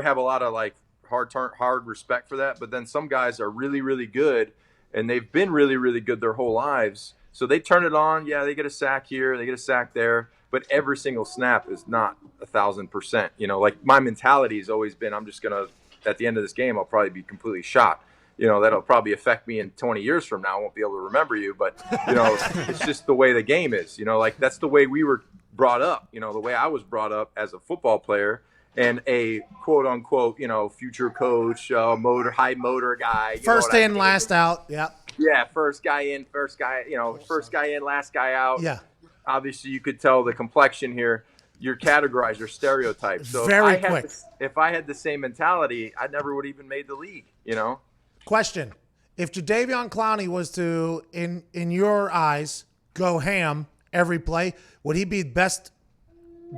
have a lot of like hard respect for that. But then some guys are really, really good, and they've been really, really good their whole lives. So they turn it on. Yeah, they get a sack here, they get a sack there, but every single snap is not 1,000%. You know, like my mentality has always been, I'm just gonna, at the end of this game, I'll probably be completely shot. You know, that'll probably affect me in 20 years from now. I won't be able to remember you, but, you know, it's just the way the game is. You know, like that's the way we were brought up, you know, the way I was brought up as a football player and a quote unquote, you know, future coach, high motor guy. First in, last out. Yeah. Yeah. First guy in, first guy in, last guy out. Yeah. Obviously, you could tell the complexion here. You're categorized, you're stereotyped. So very quick. If I had the same mentality, I never would have even made the league, you know? Question: if Jadeveon Clowney was to, in your eyes, go ham every play, would he be best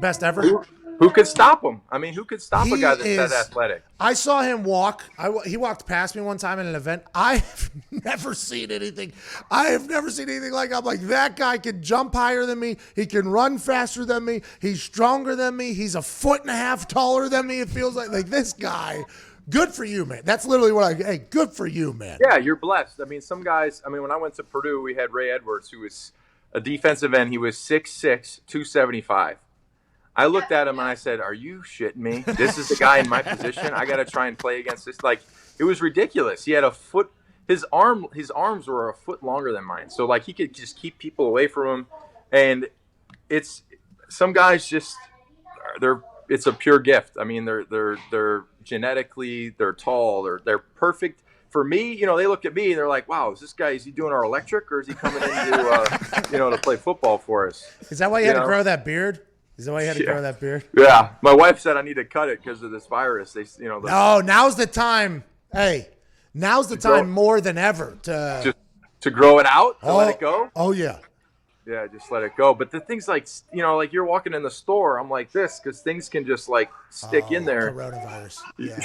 ever? Who could stop him? I mean, who could stop a guy that's that athletic? I saw him walk. He walked past me one time at an event. I have never seen anything. Like I'm like, that guy can jump higher than me. He can run faster than me. He's stronger than me. He's 1.5 feet taller than me. It feels like this guy. Good for you, man. That's literally hey, good for you, man. Yeah, you're blessed. I mean, some guys, when I went to Purdue, we had Ray Edwards, who was a defensive end. He was 6'6", 275. I looked at him and I said, are you shitting me? This is the guy in my position? I got to try and play against this. Like, it was ridiculous. He had a foot, his arms were a foot longer than mine. So, like, he could just keep people away from him. And some guys just, it's a pure gift. I mean, they're genetically, they're tall, they're perfect. For me, you know, they look at me and they're like, wow, is he doing our electric or is he coming in to, to play football for us? Is that why you had to grow that beard? Is that why you had to grow that beard? Yeah. My wife said I need to cut it because of this virus. Now's the time. Hey, now's the time more than ever to grow it out, to let it go. Oh, yeah. Yeah, just let it go. But the things like, like you're walking in the store, I'm like this because things can just like stick in there. Coronavirus. Yeah.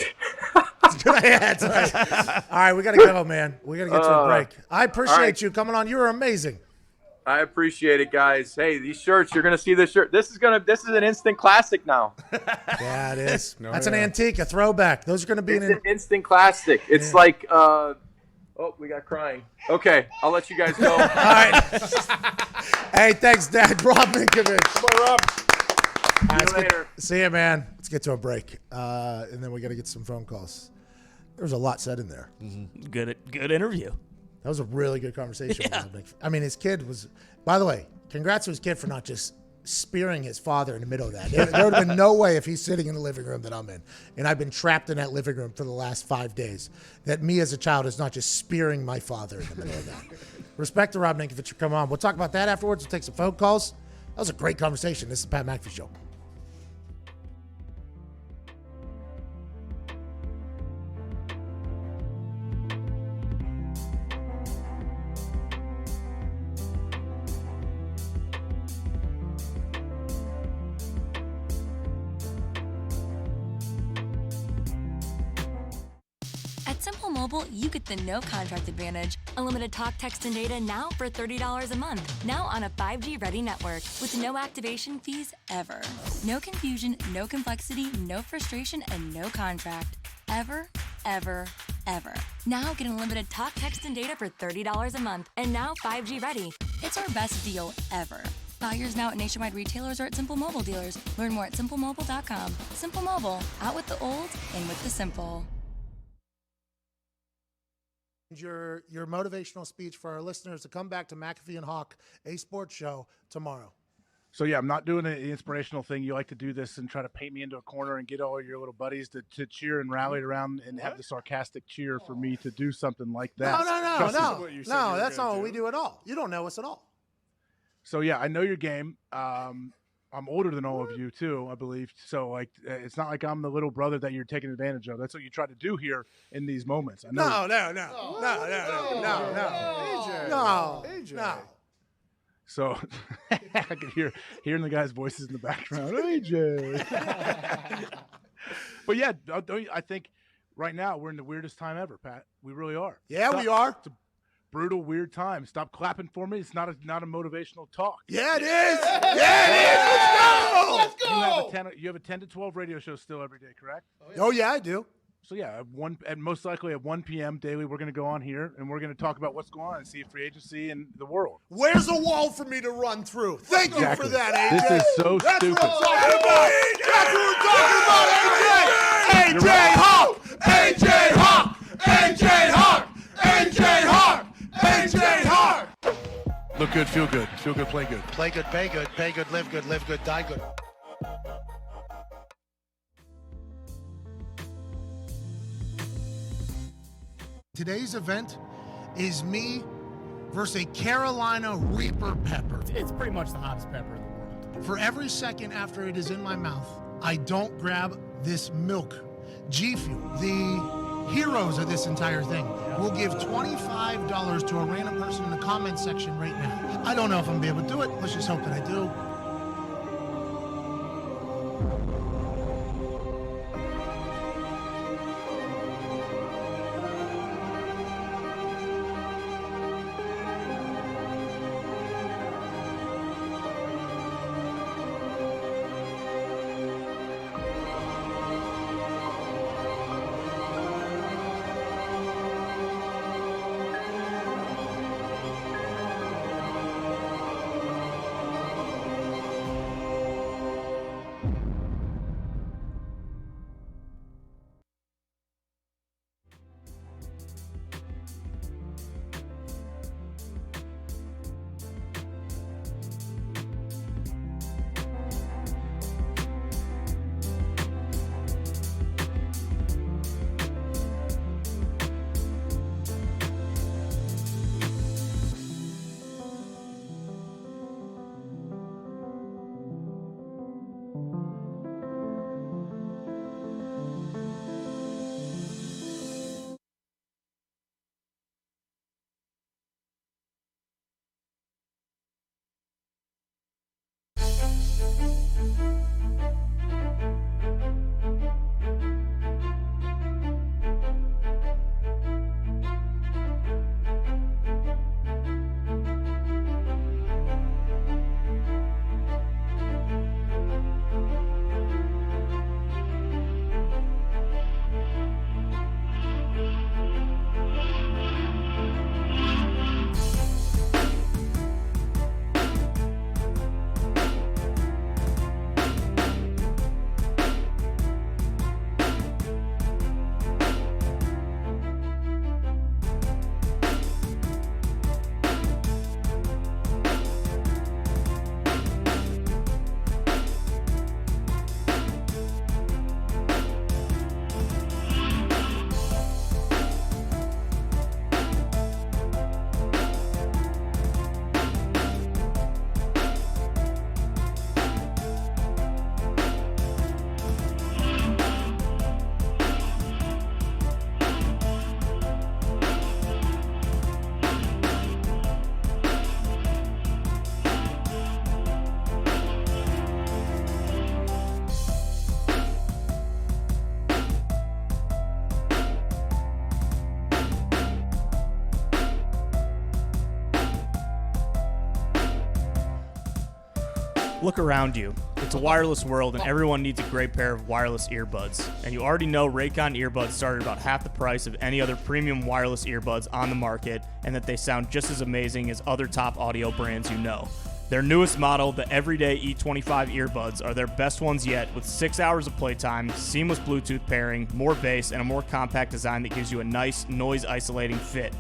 That's right. All right, we got to go, man. We got to get to a break. I appreciate you coming on. You were amazing. I appreciate it, guys. Hey, these shirts, you're gonna see this shirt. This is an instant classic now. Yeah, it is. That's an antique, a throwback. Those are gonna be an instant classic. It's like we got crying. Okay, I'll let you guys go. All right. Hey, thanks, Dad. Rob Minkovich. Come on, Rob. See you later. See you, man. Let's get to a break, and then we got to get some phone calls. There's a lot said in there. Mm-hmm. Good interview. That was a really good conversation. Yeah. I mean, his kid was, by the way, congrats to his kid for not just spearing his father in the middle of that. There would have been no way if he's sitting in the living room that I'm in, and I've been trapped in that living room for the last 5 days, that me as a child is not just spearing my father in the middle of that. Respect to Rob Minkovich for coming on. We'll talk about that afterwards. We'll take some phone calls. That was a great conversation. This is the Pat McAfee Show. Simple Mobile, you get the no contract advantage. Unlimited talk, text, and data now for $30 a month. Now on a 5G ready network with no activation fees ever. No confusion, no complexity, no frustration, and no contract. Ever, ever, ever. Now get unlimited talk, text, and data for $30 a month. And now 5G ready. It's our best deal ever. Buy yours now at nationwide retailers or at Simple Mobile dealers. Learn more at simplemobile.com. Simple Mobile, out with the old, in with the simple. Your motivational speech for our listeners to come back to McAfee and Hawk, a sports show, tomorrow. So, yeah, I'm not doing an inspirational thing. You like to do this and try to paint me into a corner and get all your little buddies to cheer and rally around and have the sarcastic cheer for me to do something like that. No, that's not what we do at all. You don't know us at all. So, yeah, I know your game. I'm older than all of you, too, I believe. So, like, it's not like I'm the little brother that you're taking advantage of. That's what you try to do here in these moments. I know. No. So I could hearing the guys' voices in the background. AJ. But yeah, I think right now we're in the weirdest time ever, Pat. We really are. Yeah, we are. It's a brutal, weird time. Stop clapping for me. It's not a motivational talk. Yeah, it is. Let's go. You have a 10 to 12 radio show still every day, correct? Oh yeah, I do. So yeah, most likely at 1 p.m. daily, we're going to go on here and we're going to talk about what's going on and see free agency in the world. Where's a wall for me to run through? Thank you for that, AJ. This is so stupid. That's what we're talking about, AJ. AJ Hawk. AJ Hawk. AJ Hawk. AJ Hawk. AJ Hawk. Look good, feel good, play good. Play good, pay good, live good, die good. Today's event is me versus a Carolina Reaper pepper. It's pretty much the hottest pepper in the world. For every second after it is in my mouth, I don't grab this milk. G Fuel, the heroes of this entire thing, will give $25 to a random person in the comment section right now. I don't know if I'm going to be able to do it. Let's just hope that I do. Look around you. It's a wireless world, and everyone needs a great pair of wireless earbuds. And you already know Raycon earbuds start at about half the price of any other premium wireless earbuds on the market, and that they sound just as amazing as other top audio brands you know. Their newest model, the Everyday E25 earbuds, are their best ones yet, with 6 hours of playtime, seamless Bluetooth pairing, more bass, and a more compact design that gives you a nice, noise-isolating fit.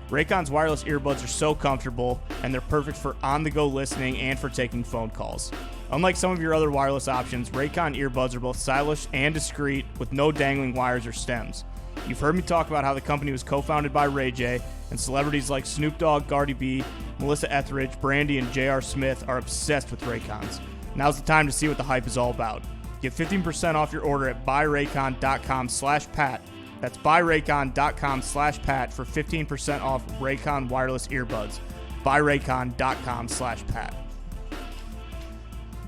Raycon's wireless earbuds are so comfortable, and they're perfect for on-the-go listening and for taking phone calls. Unlike some of your other wireless options, Raycon earbuds are both stylish and discreet, with no dangling wires or stems. You've heard me talk about how the company was co-founded by Ray J, and celebrities like Snoop Dogg, Cardi B, Melissa Etheridge, Brandy, and J.R. Smith are obsessed with Raycons. Now's the time to see what the hype is all about. Get 15% off your order at buyraycon.com/Pat. That's buyraycon.com/Pat for 15% off Raycon wireless earbuds. buyraycon.com/Pat.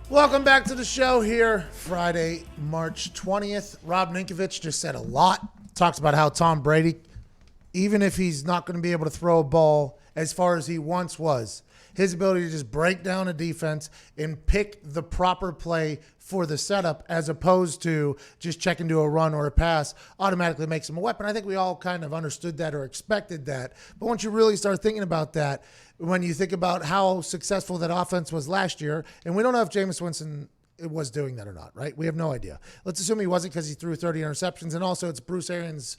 Welcome back to the show here, Friday, March 20th. Rob Ninkovich just said a lot. Talks about how Tom Brady, even if he's not going to be able to throw a ball as far as he once was, his ability to just break down a defense and pick the proper play for the setup as opposed to just checking to a run or a pass automatically makes him a weapon. I think we all kind of understood that or expected that. But once you really start thinking about that, when you think about how successful that offense was last year, and we don't know if Jameis Winston was doing that or not, right? We have no idea. Let's assume he wasn't because he threw 30 interceptions, and also it's Bruce Arians'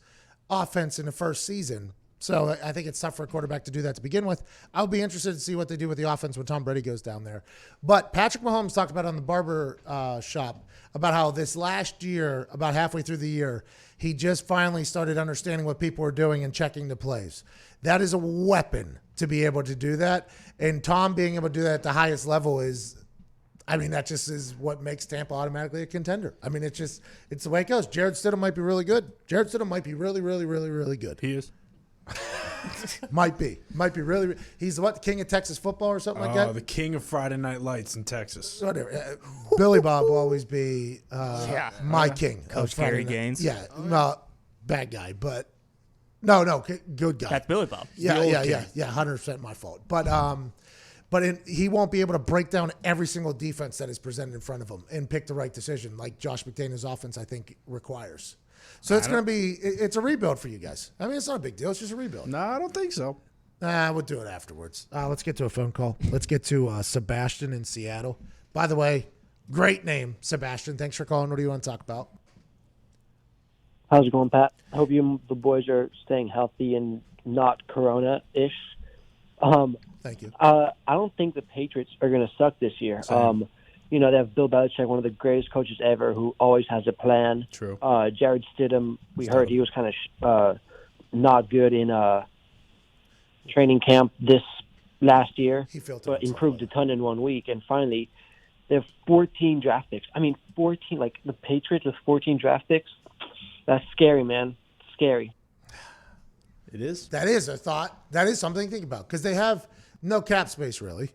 offense in the first season. So I think it's tough for a quarterback to do that to begin with. I'll be interested to see what they do with the offense when Tom Brady goes down there. But Patrick Mahomes talked about on the barber shop about how this last year, about halfway through the year, he just finally started understanding what people were doing and checking the plays. That is a weapon to be able to do that. And Tom being able to do that at the highest level is, I mean, that just is what makes Tampa automatically a contender. I mean, it's the way it goes. Jared Stidham might be really good. Jared Stidham might be really, really, really, really good. He is. Might be really. He's what, the king of Texas football or something like that. The king of Friday Night Lights in Texas. Whatever. Billy Bob will always be my king. Coach Gary Gaines. Yeah, no, bad guy, but no, good guy. That's Billy Bob. Yeah, 100% my fault. But he won't be able to break down every single defense that is presented in front of him and pick the right decision like Josh McDaniels' offense, I think, requires. So it's going to be – it's a rebuild for you guys. I mean, it's not a big deal. It's just a rebuild. No, I don't think so. We'll do it afterwards. Let's get to a phone call. Let's get to Sebastian in Seattle. By the way, great name, Sebastian. Thanks for calling. What do you want to talk about? How's it going, Pat? I hope you and the boys are staying healthy and not Corona-ish. Thank you. I don't think the Patriots are going to suck this year. They have Bill Belichick, one of the greatest coaches ever, who always has a plan. True. Jared Stidham, we heard he was kind of not good in training camp this last year, but improved a ton in 1 week. And finally, they have 14 draft picks. I mean, 14, like the Patriots with 14 draft picks. That's scary, man. Scary. It is. That is a thought. That is something to think about because they have no cap space, really.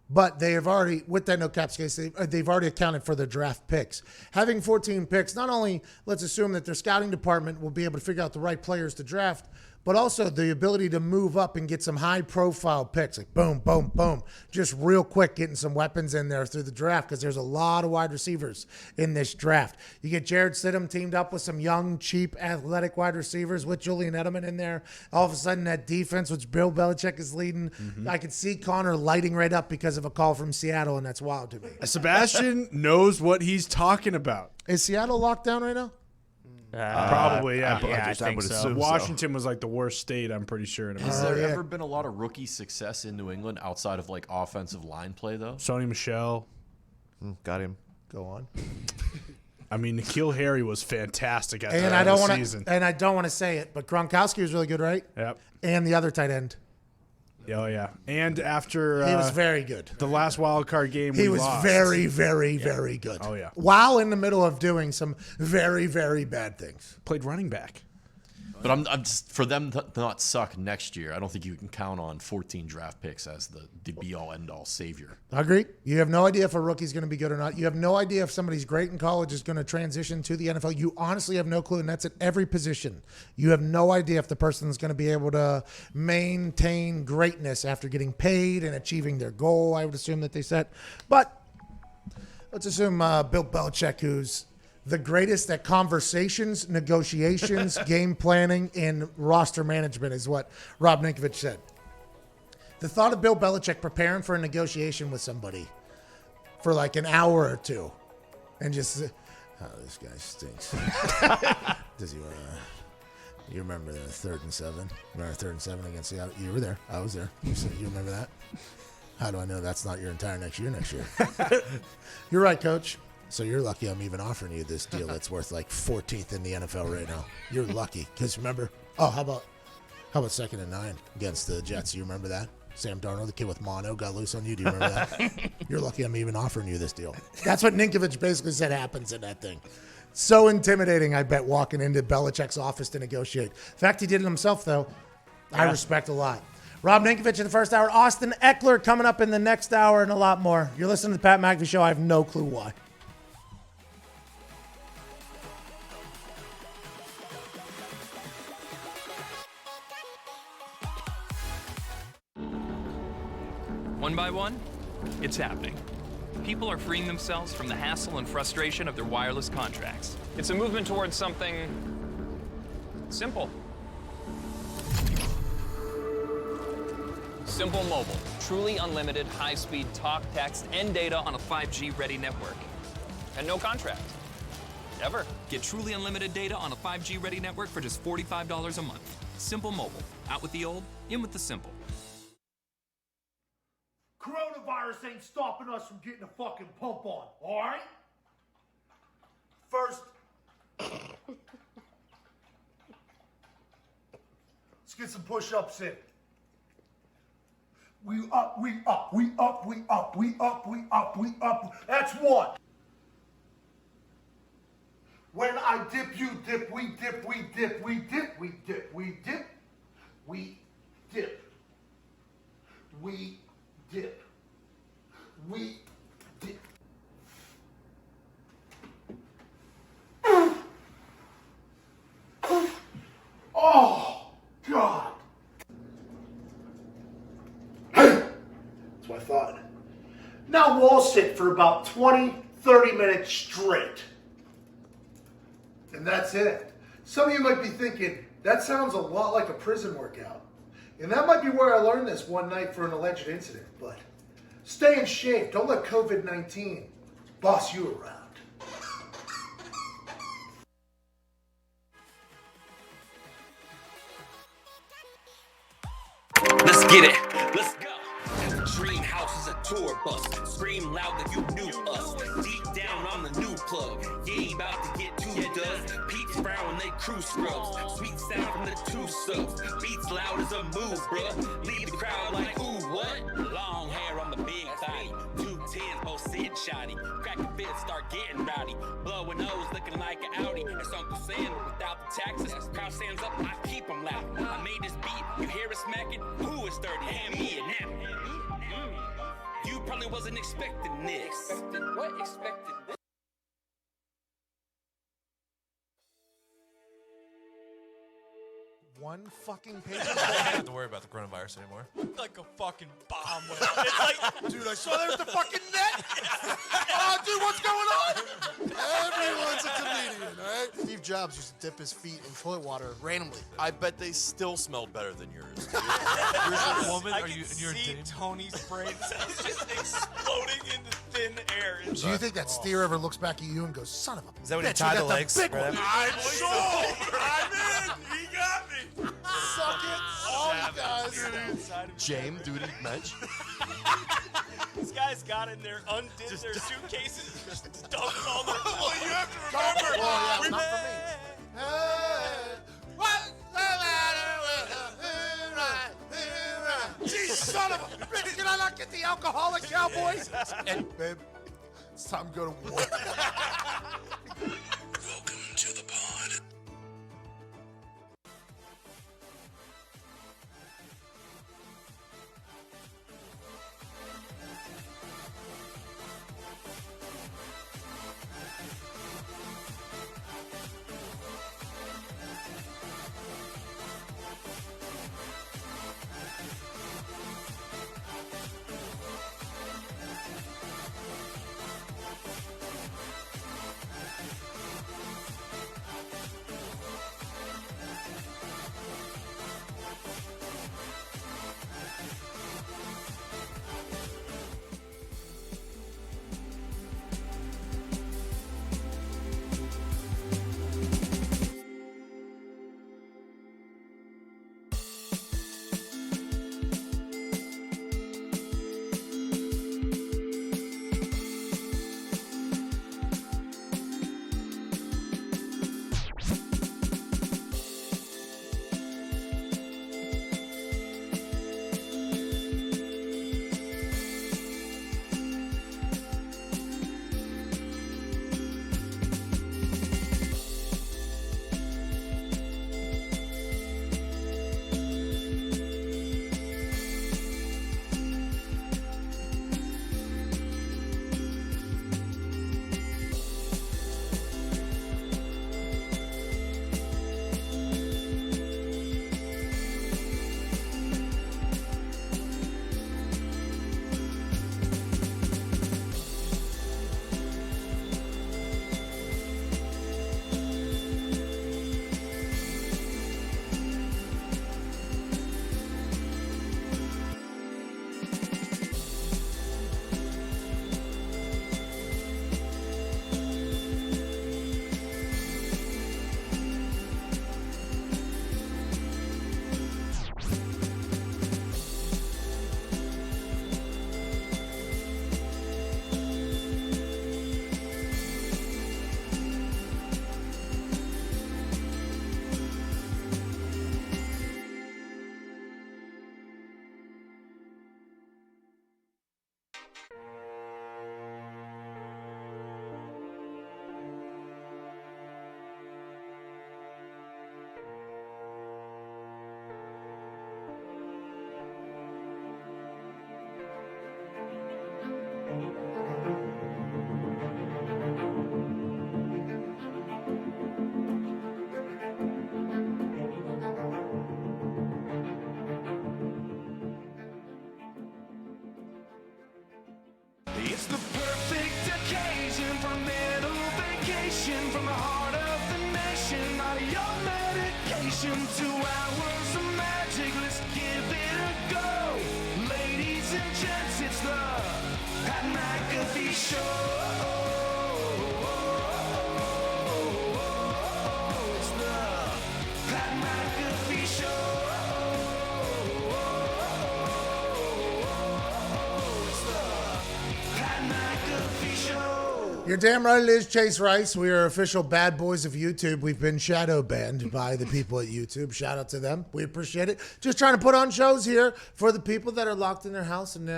But they have already, with that no cap space, they've already accounted for their draft picks. Having 14 picks, not only let's assume that their scouting department will be able to figure out the right players to draft, but also the ability to move up and get some high-profile picks, like boom, boom, boom, just real quick getting some weapons in there through the draft because there's a lot of wide receivers in this draft. You get Jared Stidham teamed up with some young, cheap, athletic wide receivers with Julian Edelman in there. All of a sudden, that defense, which Bill Belichick is leading, I could see Connor lighting right up because of a call from Seattle, and that's wild to me. Sebastian knows what he's talking about. Is Seattle locked down right now? Probably, yeah. I think so. Washington was like the worst state, I'm pretty sure. Has there ever been a lot of rookie success in New England outside of like offensive line play, though? Sony Michel. Got him. Go on. I mean, N'Keal Harry was fantastic at and the I end don't of the want season. And I don't want to say it, but Gronkowski was really good, right? Yep. And the other tight end. Oh, yeah. And after he was very good. The last wild card game he we was lost. very, very, very good. Oh, yeah. While in the middle of doing some very, very bad things. Played running back. But I'm just, for them to not suck next year, I don't think you can count on 14 draft picks as the be-all, end-all savior. I agree. You have no idea if a rookie's going to be good or not. You have no idea if somebody's great in college is going to transition to the NFL. You honestly have no clue, and that's at every position. You have no idea if the person's going to be able to maintain greatness after getting paid and achieving their goal, I would assume that they set. But Let's assume Bill Belichick, who's the greatest at conversations, negotiations, game planning, and roster management, is what Rob Ninkovich said. The thought of Bill Belichick preparing for a negotiation with somebody for like an hour or two and just, oh, this guy stinks. Does he want to... You remember the 3rd and 7? Remember 3rd and 7 against Seattle? You were there. I was there. You remember that? How do I know that's not your entire next year? You're right, Coach. So you're lucky I'm even offering you this deal that's worth like 14th in the NFL right now. You're lucky. Because remember, how about 2nd and 9 against the Jets? You remember that? Sam Darnold, the kid with mono, got loose on you. Do you remember that? You're lucky I'm even offering you this deal. That's what Ninkovich basically said happens in that thing. So intimidating, I bet, walking into Belichick's office to negotiate. The fact he did it himself, though, I respect a lot. Rob Ninkovich in the first hour. Austin Eckler coming up in the next hour and a lot more. You're listening to the Pat McAfee Show. I have no clue why. One by one, it's happening. People are freeing themselves from the hassle and frustration of their wireless contracts. It's a movement towards something simple. Simple Mobile. Truly unlimited, high-speed talk, text, and data on a 5G-ready network. And no contract. Ever. Get truly unlimited data on a 5G-ready network for just $45 a month. Simple Mobile. Out with the old, in with the simple. Coronavirus ain't stopping us from getting a fucking pump on, all right? First, let's get some push-ups in. We up, we up, we up, we up, we up, we up, we up. That's one. When I dip, you dip, we dip, we dip, we dip, we dip, we dip, we dip, we dip, we dip. Oh, God. That's what I thought. Now wall sit for about 20, 30 minutes straight. And that's it. Some of you might be thinking, that sounds a lot like a prison workout. And that might be where I learned this one night for an alleged incident. But stay in shape. Don't let COVID-19 boss you around. Let's get it. Let's go. Dream house is a tour bus. Scream loud that you knew us. Deep down, I'm the new plug. You ain't about to get too dust. Pete's frown when they crew scrubs. Sweet sound from the 2 subs. Beats loud as a move, bruh. Leave the crowd like, ooh, what? Long hair on the big thigh. 2 10s, both sitting shoddy. Cracking fits, start getting rowdy. Blowing nose, looking like an Audi. It's Uncle Sam without the taxes. Crowd stands up, I keep them loud. I made this beat, you hear it smacking? Who is 30? Hand me a nap. You probably wasn't expecting this. What? Expected this? One fucking page. I don't have to worry about the coronavirus anymore. Like a fucking bomb went off. It's like, dude, I saw there's the fucking net. Oh, dude, what's going on? Everyone's a comedian, all right? Steve Jobs used to dip his feet in toilet water randomly. I bet they still smelled better than yours. You're a woman. I Are you? can You're a see dame? Tony's brain cells just exploding into thin air. Do you think that steer ever looks back at you and goes, son of a Is that when you bitch, tie I the got legs? big right one. after? I'm sold. I'm in. He got me. Suck it. All you guys. Jame, duty, match. These guys got in there, undid their suitcases, just dumped all their clothes. Well, you have to remember. Well, yeah, not for me. Jesus, Son of a bitch, can I not get the alcoholic cowboys? And, babe, it's time to go to war. Welcome to the pod. vacation from the heart of the nation. Not your medication, 2 hours of magic. Let's give it a go. Ladies and gents, it's the Pat McAfee Show. It's the Pat McAfee Show. It's the Pat McAfee Show. You're damn right it is, Chase Rice. We are official bad boys of YouTube. We've been shadow banned by the people at YouTube. Shout out to them. We appreciate it. Just trying to put on shows here for the people that are locked in their house, and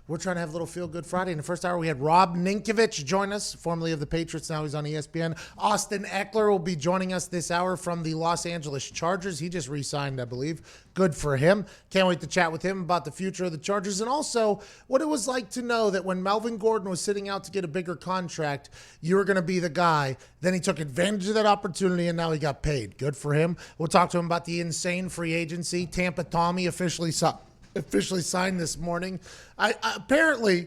we're trying to have a little Feel Good Friday. In the first hour, we had Rob Ninkovich join us, formerly of the Patriots. Now he's on ESPN. Austin Eckler will be joining us this hour from the Los Angeles Chargers. He just re-signed, I believe. Good for him. Can't wait to chat with him about the future of the Chargers and also what it was like to know that when Melvin Gordon was sitting out to get a bigger contract, you were going to be the guy. Then he took advantage of that opportunity, and now he got paid. Good for him. We'll talk to him about the insane free agency. Tampa Tommy officially signed this morning. I apparently,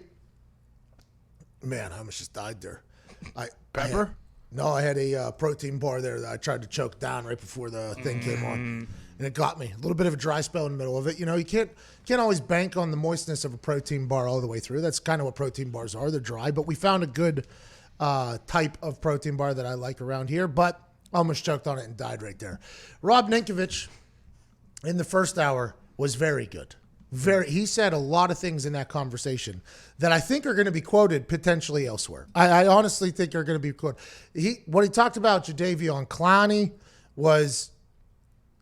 man, I almost just died there. Pepper? I had a protein bar there that I tried to choke down right before the thing came on. And it got me. A little bit of a dry spell in the middle of it. You know, you can't always bank on the moistness of a protein bar all the way through. That's kind of what protein bars are. They're dry. But we found a good type of protein bar that I like around here. But I almost choked on it and died right there. Rob Ninkovich in the first hour was very good. He said a lot of things in that conversation that I think are going to be quoted potentially elsewhere. I honestly think are going to be quoted. What he talked about Jadeveon Clowney was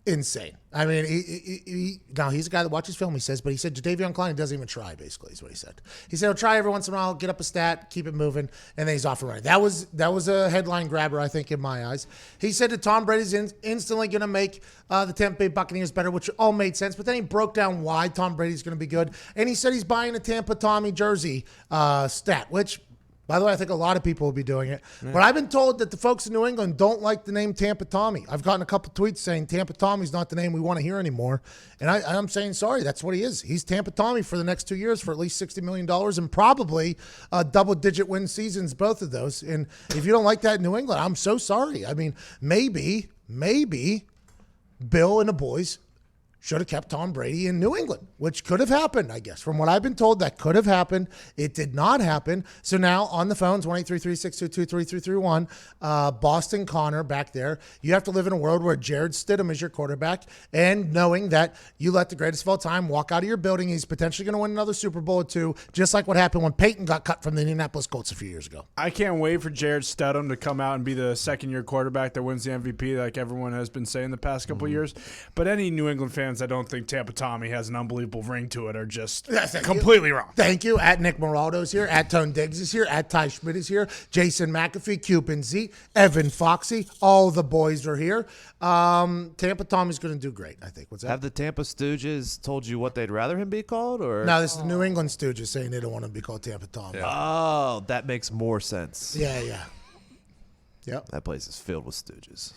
insane. I mean, now he's a guy that watches film, he says, but he said Jadeveon Clowney doesn't even try, basically, is what he said. He said he'll try every once in a while, get up a stat, keep it moving, and then he's off and running. That was a headline grabber, I think, in my eyes. He said that Tom Brady's instantly going to make the Tampa Bay Buccaneers better, which all made sense, but then he broke down why Tom Brady's going to be good, and he said he's buying a Tampa Tommy jersey stat, which, by the way, I think a lot of people will be doing it. Yeah. But I've been told that the folks in New England don't like the name Tampa Tommy. I've gotten a couple tweets saying Tampa Tommy's not the name we want to hear anymore. And I'm saying, sorry, that's what he is. He's Tampa Tommy for the next 2 years for at least $60 million and probably double-digit win seasons, both of those. And if you don't like that in New England, I'm so sorry. I mean, maybe Bill and the boys should have kept Tom Brady in New England, which could have happened, I guess. From what I've been told, that could have happened. It did not happen. So now on the phones, 1-833-622-3331, Boston Connor back there. You have to live in a world where Jared Stidham is your quarterback and knowing that you let the greatest of all time walk out of your building. He's potentially going to win another Super Bowl or two, just like what happened when Peyton got cut from the Indianapolis Colts a few years ago. I can't wait for Jared Stidham to come out and be the second-year quarterback that wins the MVP like everyone has been saying the past couple of years. But any New England fans that don't think Tampa Tommy has an unbelievable ring to it are just completely wrong. Thank you. At Nick Moraldo's here. At Tone Diggs is here. At Ty Schmidt is here. Jason McAfee, Cupid Z, Evan Foxy. All the boys are here. Tampa Tommy's going to do great, I think. What's that? Have the Tampa Stooges told you what they'd rather him be called? Or No, this is the New England Stooges saying they don't want him to be called Tampa Tommy. Yeah. Oh, that makes more sense. Yeah. Yep. That place is filled with Stooges.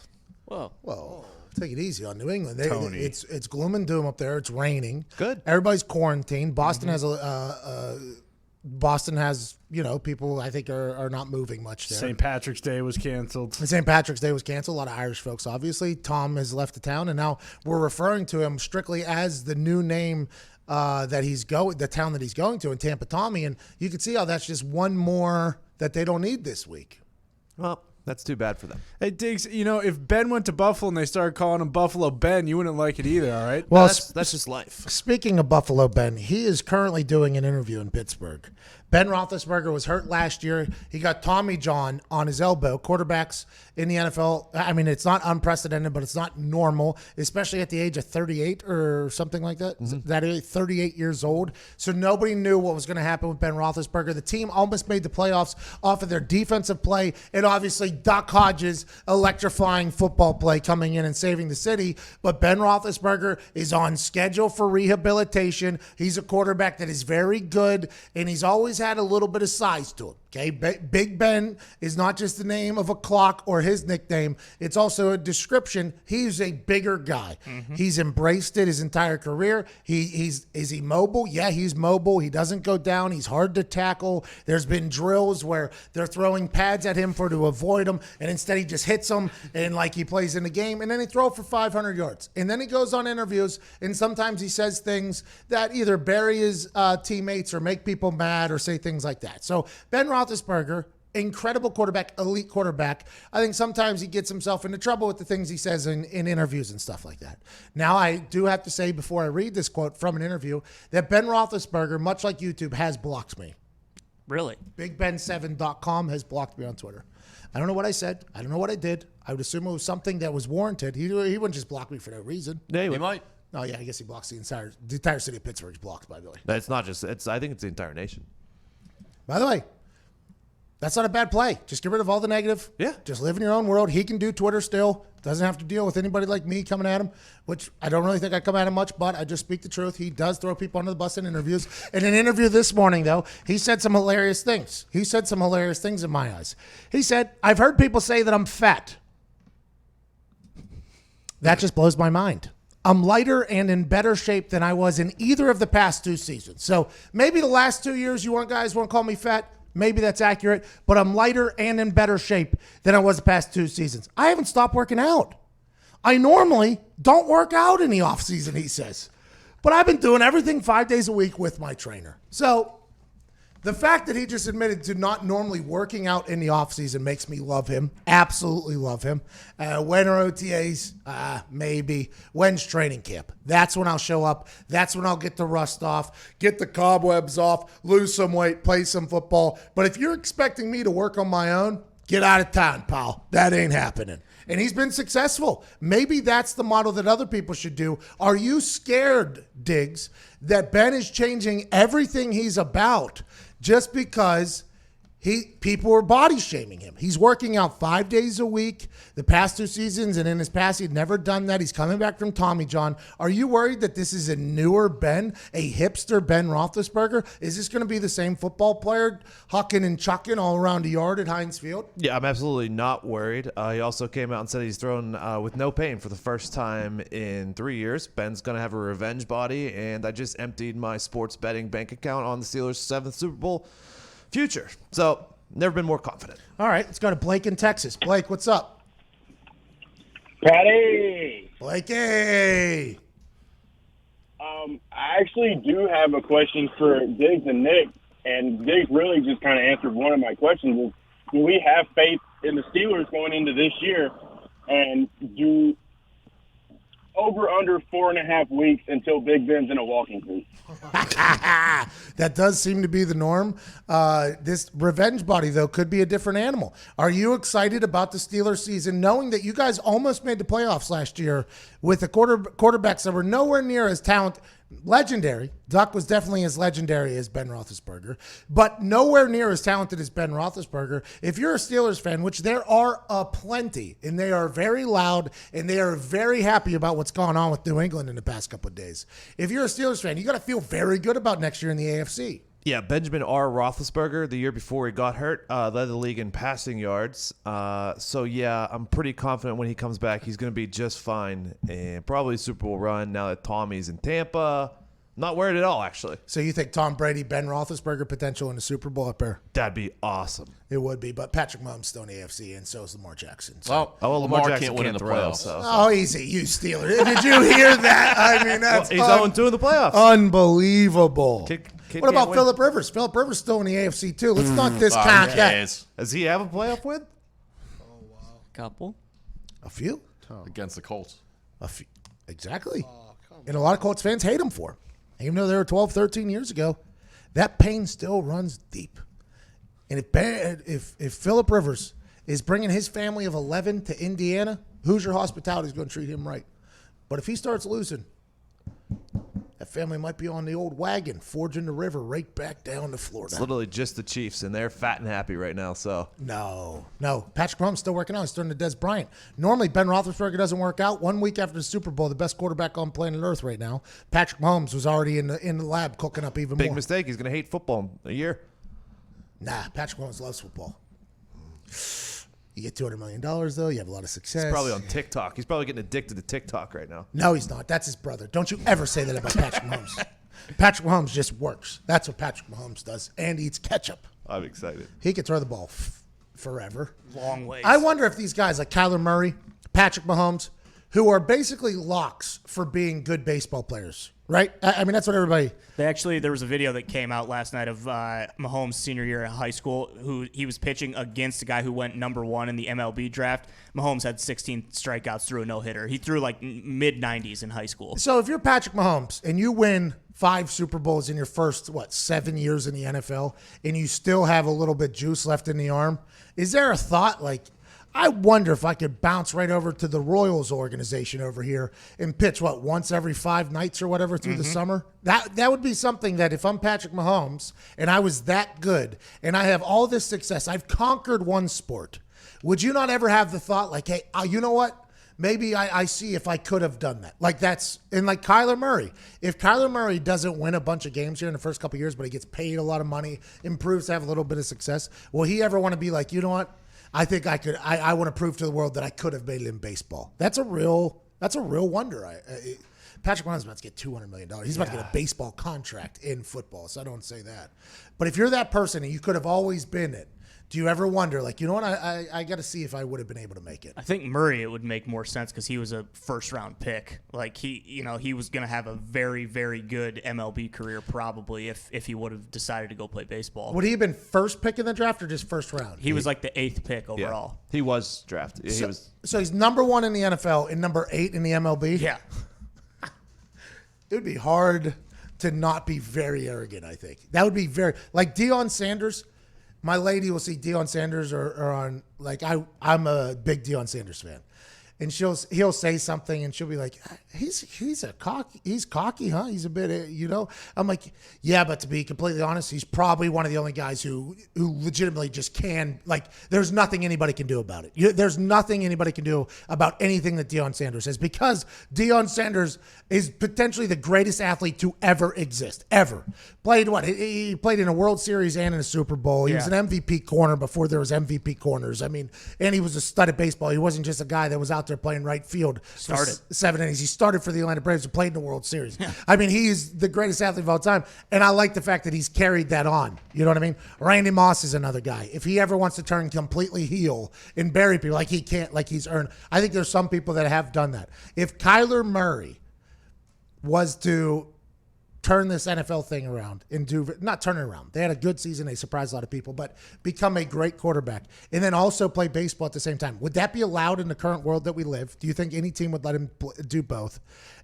Well, take it easy on New England. Tony. It's gloom and doom up there. It's raining. Good. Everybody's quarantined. Boston has people I think are not moving much there. St. Patrick's Day was canceled. St. Patrick's Day was canceled. A lot of Irish folks, obviously. Tom has left the town, and now we're referring to him strictly as the new name the town that he's going to in Tampa Tommy. And you can see how that's just one more that they don't need this week. Well, that's too bad for them. Hey, Diggs, if Ben went to Buffalo and they started calling him Buffalo Ben, you wouldn't like it either, all right? Well, that's just life. Speaking of Buffalo Ben, he is currently doing an interview in Pittsburgh. Ben Roethlisberger was hurt last year. He got Tommy John on his elbow. Quarterbacks in the NFL, I mean, it's not unprecedented, but it's not normal, especially at the age of 38 or something like that. Mm-hmm. That is 38 years old. So nobody knew what was going to happen with Ben Roethlisberger. The team almost made the playoffs off of their defensive play, and obviously Doc Hodges' electrifying football play coming in and saving the city. But Ben Roethlisberger is on schedule for rehabilitation. He's a quarterback that is very good, and he's always had a little bit of size to him. Okay, Big Ben is not just the name of a clock or his nickname. It's also a description. He's a bigger guy. He's embraced it his entire career. Is he mobile? Yeah, he's mobile. He doesn't go down. He's hard to tackle. There's been drills where they're throwing pads at him to avoid him, and instead he just hits them and like he plays in the game, and then he throws for 500 yards. And then he goes on interviews, and sometimes he says things that either bury his teammates or make people mad or say things like that. So Ben Roethlisberger, incredible quarterback, elite quarterback. I think sometimes he gets himself into trouble with the things he says in interviews and stuff like that. Now, I do have to say before I read this quote from an interview that Ben Roethlisberger, much like YouTube, has blocked me. Really? BigBen7.com has blocked me on Twitter. I don't know what I said. I don't know what I did. I would assume it was something that was warranted. He wouldn't just block me for no reason. Yeah, He might. Oh, yeah, I guess he blocks the entire city of Pittsburgh is blocked, by the way. It's not just. I think it's the entire nation. By the way, that's not a bad play. Just get rid of all the negative. Yeah. Just live in your own world. He can do Twitter still. Doesn't have to deal with anybody like me coming at him, which I don't really think I come at him much, but I just speak the truth. He does throw people under the bus in interviews. In an interview this morning, though, he said some hilarious things. He said some hilarious things in my eyes. He said, I've heard people say that I'm fat. That just blows my mind. I'm lighter and in better shape than I was in either of the past 2 seasons. So maybe the last 2 years you guys won't call me fat. Maybe that's accurate, but I'm lighter and in better shape than I was the past 2 seasons. I haven't stopped working out. I normally don't work out in the offseason, he says. But I've been doing everything 5 days a week with my trainer. So the fact that he just admitted to not normally working out in the offseason makes me love him. Absolutely love him. When are OTAs? Maybe. When's training camp? That's when I'll show up. That's when I'll get the rust off, get the cobwebs off, lose some weight, play some football. But if you're expecting me to work on my own, get out of town, pal. That ain't happening. And he's been successful. Maybe that's the model that other people should do. Are you scared, Diggs, that Ben is changing everything he's about just because people were body shaming him? He's working out 5 days a week the past 2 seasons, and in his past, he'd never done that. He's coming back from Tommy John. Are you worried that this is a newer Ben, a hipster Ben Roethlisberger? Is this going to be the same football player hucking and chucking all around the yard at Heinz Field? Yeah, I'm absolutely not worried. He also came out and said he's thrown with no pain for the first time in 3 years. Ben's going to have a revenge body, and I just emptied my sports betting bank account on the Steelers' 7th Super Bowl future. So, never been more confident. All right, let's go to Blake in Texas. Blake, what's up? Patty. Blakey. I actually do have a question for Diggs and Nick, and Diggs really just kind of answered one of my questions. Do we have faith in the Steelers going into this year, and do over under 4.5 weeks until Big Ben's in a walking boot? That does seem to be the norm. This revenge body, though, could be a different animal. Are you excited about the Steelers season, knowing that you guys almost made the playoffs last year with the quarterbacks that were nowhere near as talented? Legendary. Duck was definitely as legendary as Ben Roethlisberger, but nowhere near as talented as Ben Roethlisberger. If you're a Steelers fan, which there are plenty, and they are very loud, and they are very happy about what's gone on with New England in the past couple of days. If you're a Steelers fan, you got to feel very good about next year in the AFC. Yeah, Benjamin R. Roethlisberger, the year before he got hurt, led the league in passing yards. So, yeah, I'm pretty confident when he comes back, he's going to be just fine and probably a Super Bowl run now that Tommy's in Tampa. Not worried at all, actually. So you think Tom Brady, Ben Roethlisberger potential in the Super Bowl up there? That'd be awesome. It would be, but Patrick Mahomes still in the AFC, and so is Lamar Jackson. So. Well, Lamar can't win in the playoffs. Oh, easy, you Steelers. Did you hear that? I mean, that's he's 0-2 in the playoffs. Unbelievable. Kid what about win. Phillip Rivers? Phillip Rivers still in the AFC, too. Let's not discount that. Does he have a playoff win? Couple. A few. Against the Colts. A few. Exactly. And a lot of Colts fans hate him for it. Even though they were 12, 13 years ago, that pain still runs deep. And if Phillip Rivers is bringing his family of 11 to Indiana, Hoosier Hospitality is going to treat him right. But if he starts losing, that family might be on the old wagon, forging the river right back down to Florida. It's literally just the Chiefs, and they're fat and happy right now. So No. Patrick Mahomes still working out. He's turning to Des Bryant. Normally, Ben Roethlisberger doesn't work out. 1 week after the Super Bowl, the best quarterback on planet Earth right now, Patrick Mahomes was already in the lab cooking up even more. Big mistake. He's going to hate football in a year. Nah, Patrick Mahomes loves football. You get $200 million, though. You have a lot of success. He's probably on TikTok. He's probably getting addicted to TikTok right now. No, he's not. That's his brother. Don't you ever say that about Patrick Mahomes. Patrick Mahomes just works. That's what Patrick Mahomes does. And eats ketchup. I'm excited. He could throw the ball forever. Long ways. I wonder if these guys like Kyler Murray, Patrick Mahomes, who are basically locks for being good baseball players, right? I mean, that's what everybody... There was a video that came out last night of Mahomes' senior year in high school, who he was pitching against a guy who went number 1 in the MLB draft. Mahomes had 16 strikeouts through a no-hitter. He threw like mid-90s in high school. So if you're Patrick Mahomes and you win 5 Super Bowls in your first, 7 years in the NFL, and you still have a little bit juice left in the arm, is there a thought like, I wonder if I could bounce right over to the Royals organization over here and pitch, once every 5 nights or whatever through the summer? That would be something that if I'm Patrick Mahomes and I was that good and I have all this success, I've conquered one sport, would you not ever have the thought like, hey, you know what? Maybe I see if I could have done that. Like like Kyler Murray. If Kyler Murray doesn't win a bunch of games here in the first couple of years, but he gets paid a lot of money, improves to have a little bit of success, will he ever want to be like, you know what? I think I could. I want to prove to the world that I could have made it in baseball. That's a real wonder. Patrick Mahomes is about to get $200 million. He's about to get a baseball contract in football. So I don't say that. But if you're that person and you could have always been it, do you ever wonder, like, you know what? I got to see if I would have been able to make it. I think Murray, it would make more sense because he was a first-round pick. Like, he was going to have a very, very good MLB career probably if he would have decided to go play baseball. Would he have been first pick in the draft or just first round? He was like the 8th pick overall. Yeah. He was drafted. So he's number 1 in the NFL and number 8 in the MLB? Yeah. It would be hard to not be very arrogant, I think. That would be like Deion Sanders. My lady will see Deion Sanders or on, like, I'm a big Deion Sanders fan. And he'll say something and she'll be like, he's cocky, huh? He's a bit, I'm like, yeah, but to be completely honest, he's probably one of the only guys who legitimately just can, like, there's nothing anybody can do about it. There's nothing anybody can do about anything that Deion Sanders is, because Deion Sanders is potentially the greatest athlete to ever exist, ever. Played he played in a World Series and in a Super Bowl. He was an MVP corner before there was MVP corners. I mean, and he was a stud at baseball. He wasn't just a guy that was out there playing right field for 7 innings. He started for the Atlanta Braves and played in the World Series. I mean, he's the greatest athlete of all time, and I like the fact that he's carried that on. You know what I mean? Randy Moss is another guy. If he ever wants to turn completely heel and bury people like he can't, like he's earned, I think there's some people that have done that. If Kyler Murray was to turn this NFL thing around and not turn it around. They had a good season. They surprised a lot of people, but become a great quarterback and then also play baseball at the same time. Would that be allowed in the current world that we live? Do you think any team would let him do both?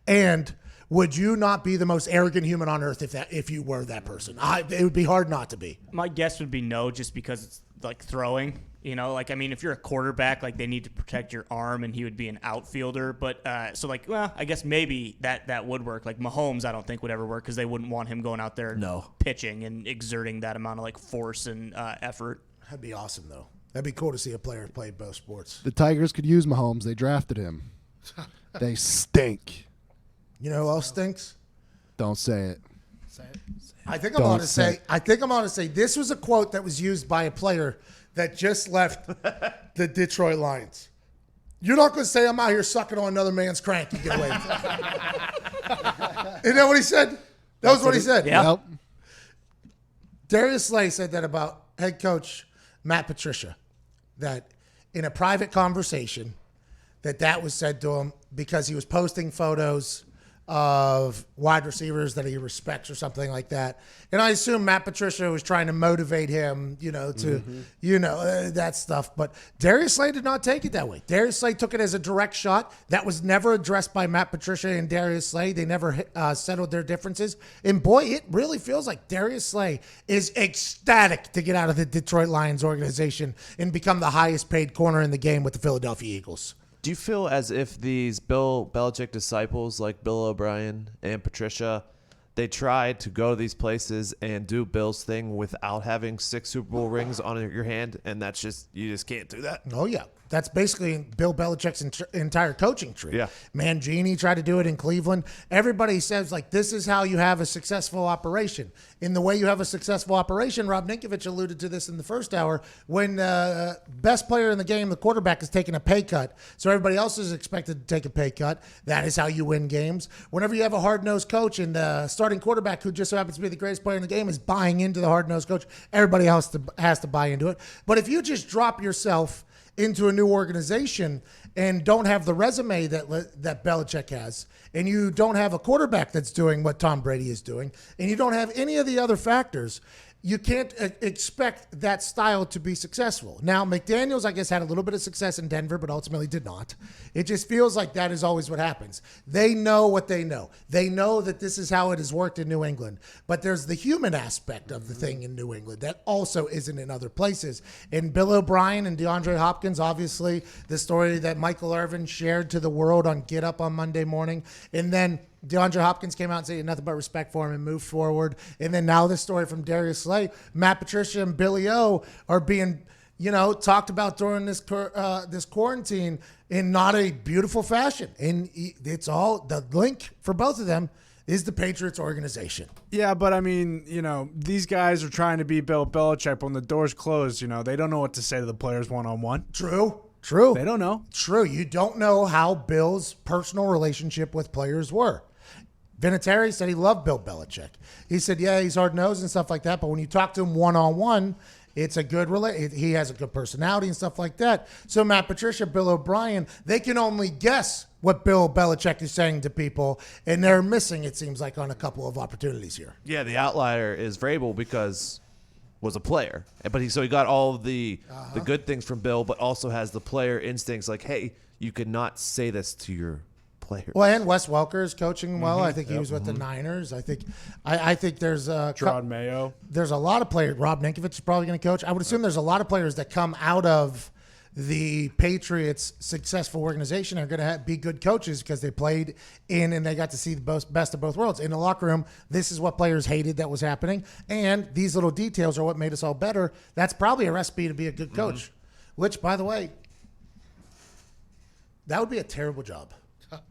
And would you not be the most arrogant human on earth if you were that person? It would be hard not to be. My guess would be no, just because it's like throwing. I mean, if you're a quarterback, like, they need to protect your arm, and he would be an outfielder. But I guess maybe that would work. Like, Mahomes, I don't think would ever work because they wouldn't want him going out there pitching and exerting that amount of like force and effort. That'd be awesome, though. That'd be cool to see a player play both sports. The Tigers could use Mahomes. They drafted him. They stink. You know who else stinks? Don't say it. Say it. I think I'm going to say this was a quote that was used by a player that just left the Detroit Lions. You're not going to say I'm out here sucking on another man's crank. You get away with it. Isn't that what he said? That was what he said. Yeah. Yep. Darius Slay said that about head coach Matt Patricia, that in a private conversation that was said to him because he was posting photos of wide receivers that he respects or something like that. And I assume Matt Patricia was trying to motivate him, that stuff. But Darius Slay did not take it that way. Darius Slay took it as a direct shot. That was never addressed by Matt Patricia and Darius Slay. They never settled their differences. And boy, it really feels like Darius Slay is ecstatic to get out of the Detroit Lions organization and become the highest paid corner in the game with the Philadelphia Eagles. Do you feel as if these Bill Belichick disciples like Bill O'Brien and Patricia, they tried to go to these places and do Bill's thing without having 6 Super Bowl rings on your hand, and you just can't do that? Oh, yeah. That's basically Bill Belichick's entire coaching tree. Yeah. Mangini tried to do it in Cleveland. Everybody says, like, this is how you have a successful operation. In the way you have a successful operation, Rob Ninkovich alluded to this in the first hour, when the best player in the game, the quarterback, is taking a pay cut, so everybody else is expected to take a pay cut. That is how you win games. Whenever you have a hard-nosed coach and the starting quarterback, who just so happens to be the greatest player in the game, is buying into the hard-nosed coach, everybody else has to buy into it. But if you just drop yourself into a new organization and don't have the resume that Belichick has, and you don't have a quarterback that's doing what Tom Brady is doing, and you don't have any of the other factors, you can't expect that style to be successful. Now, McDaniels, I guess, had a little bit of success in Denver, but ultimately did not. It just feels like that is always what happens. They know what they know. They know that this is how it has worked in New England. But there's the human aspect of the thing in New England that also isn't in other places. And Bill O'Brien and DeAndre Hopkins, obviously, the story that Michael Irvin shared to the world on Get Up on Monday morning. And then DeAndre Hopkins came out and said nothing but respect for him and moved forward. And then now this story from Darius Slay, Matt Patricia and Billy O are being, talked about during this quarantine in not a beautiful fashion. And it's all, the link for both of them is the Patriots organization. Yeah, but I mean, these guys are trying to be Bill Belichick. When the door's closed, they don't know what to say to the players one-on-one. True. They don't know. True. You don't know how Bill's personal relationship with players were. Vinatieri said he loved Bill Belichick. He said, yeah, he's hard-nosed and stuff like that, but when you talk to him one-on-one, it's a good he has a good personality and stuff like that. So Matt Patricia, Bill O'Brien, they can only guess what Bill Belichick is saying to people, and they're missing, it seems like, on a couple of opportunities here. Yeah, the outlier is Vrabel because was a player, but he got all of the good things from Bill, but also has the player instincts like, hey, you could not say this to your players. Well, and Wes Welker is coaching well. I think he was with the Niners. I think there's Gerard Mayo. There's a lot of players. Rob Ninkovich is probably going to coach. I would assume there's a lot of players that come out of the Patriots' successful organization are going to be good coaches because they played in and they got to see the best of both worlds. In the locker room, this is what players hated that was happening, and these little details are what made us all better. That's probably a recipe to be a good coach, which, by the way, that would be a terrible job,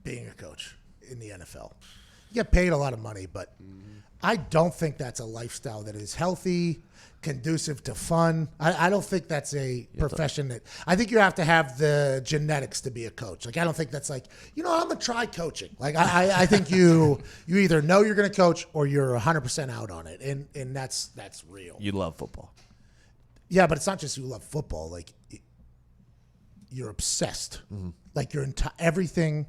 being a coach in the NFL. You get paid a lot of money, but I don't think that's a lifestyle that is healthy, conducive to fun. I don't think that's a profession that I think you have to have the genetics to be a coach. Like, I don't think that's like, I'm going to try coaching. Like, I think you either know you're going to coach or you're 100% out on it. And that's real. You love football. Yeah, but it's not just you love football. Like, you're obsessed. Like, your everything.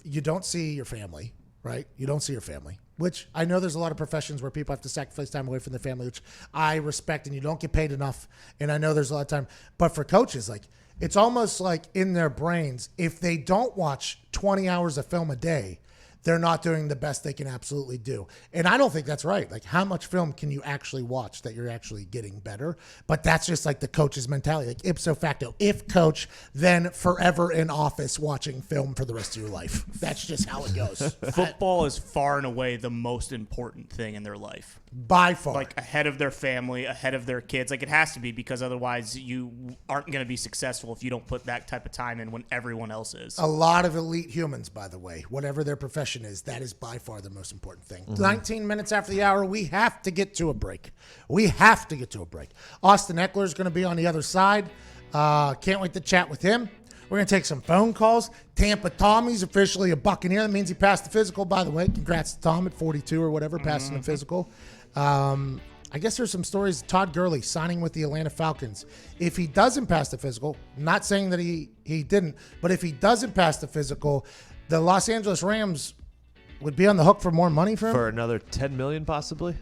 You don't see your family, right? You don't see your family. Which I know there's a lot of professions where people have to sacrifice time away from their family, which I respect, and you don't get paid enough. And I know there's a lot of time. But for coaches, like, it's almost like in their brains, if they don't watch 20 hours of film a day, they're not doing the best they can absolutely do. And I don't think that's right. Like, how much film can you actually watch that you're actually getting better? But that's just like the coach's mentality. Like, ipso facto, if coach, then forever in office watching film for the rest of your life. That's just how it goes. Football is far and away the most important thing in their life. By far. Like, ahead of their family, ahead of their kids. Like, it has to be, because otherwise you aren't going to be successful if you don't put that type of time in when everyone else is. A lot of elite humans, by the way, whatever their profession is, that is by far the most important thing. 19 minutes after the hour, we have to get to a break. Austin Eckler is going to be on the other side. Can't wait to chat with him. We're going to take some phone calls. Tampa Tommy's officially a Buccaneer. That means he passed the physical, by the way. Congrats to Tom at 42 or whatever, passing the physical. I guess there's some stories. Todd Gurley signing with the Atlanta Falcons. If he doesn't pass the physical, not saying that he didn't, but if he doesn't pass the physical, the Los Angeles Rams would be on the hook for more money for him. For another $10 million, possibly.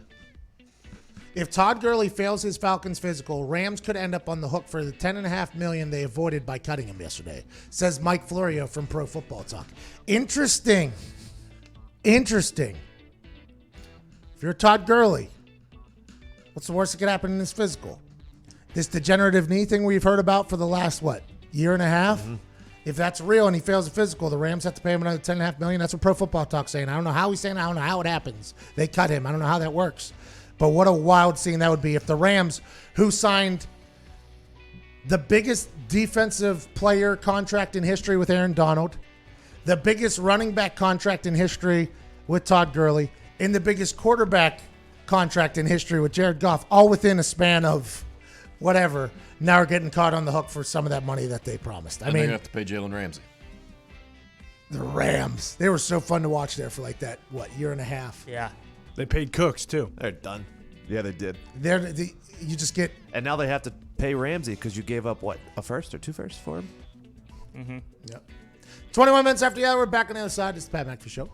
If Todd Gurley fails his Falcons physical, Rams could end up on the hook for the $10.5 million they avoided by cutting him yesterday, says Mike Florio from Pro Football Talk. Interesting. If you're Todd Gurley, what's the worst that could happen in this physical? This degenerative knee thing we've heard about for the last, year and a half? If that's real and he fails the physical, the Rams have to pay him another $10.5 million. That's what Pro Football Talk's saying. I don't know how he's saying it. I don't know how it happens. They cut him. I don't know how that works. But what a wild scene that would be if the Rams, who signed the biggest defensive player contract in history with Aaron Donald, the biggest running back contract in history with Todd Gurley, and the biggest quarterback contract in history with Jared Goff, all within a span of whatever. Now we're getting caught on the hook for some of that money that they promised. I mean, they're going to have to pay Jalen Ramsey. The Rams, they were so fun to watch there for like that, year and a half. Yeah. They paid Cooks, too. They're done. Yeah, they did. You just get... And now they have to pay Ramsey because you gave up, a first or 2 firsts for him? Mm-hmm. Yep. 21 minutes after the hour, we're back on the other side. It's the Pat McAfee Show.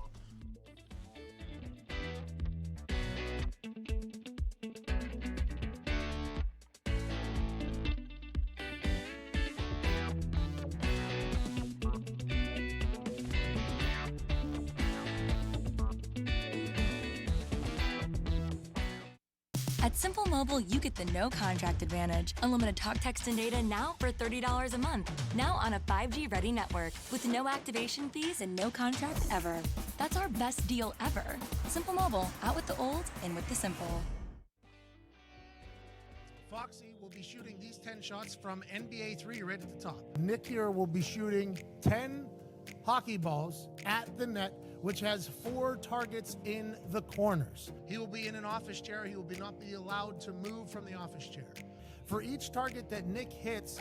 At Simple Mobile, you get the no contract advantage. Unlimited talk, text, and data now for $30 a month. Now on a 5G ready network with no activation fees and no contract ever. That's our best deal ever. Simple Mobile, out with the old, in with the simple. Foxy will be shooting these 10 shots from NBA 3 right at the top. Nick here will be shooting 10 hockey balls at the net, which has 4 targets in the corners. He will be in an office chair. He will not be allowed to move from the office chair. For each target that Nick hits,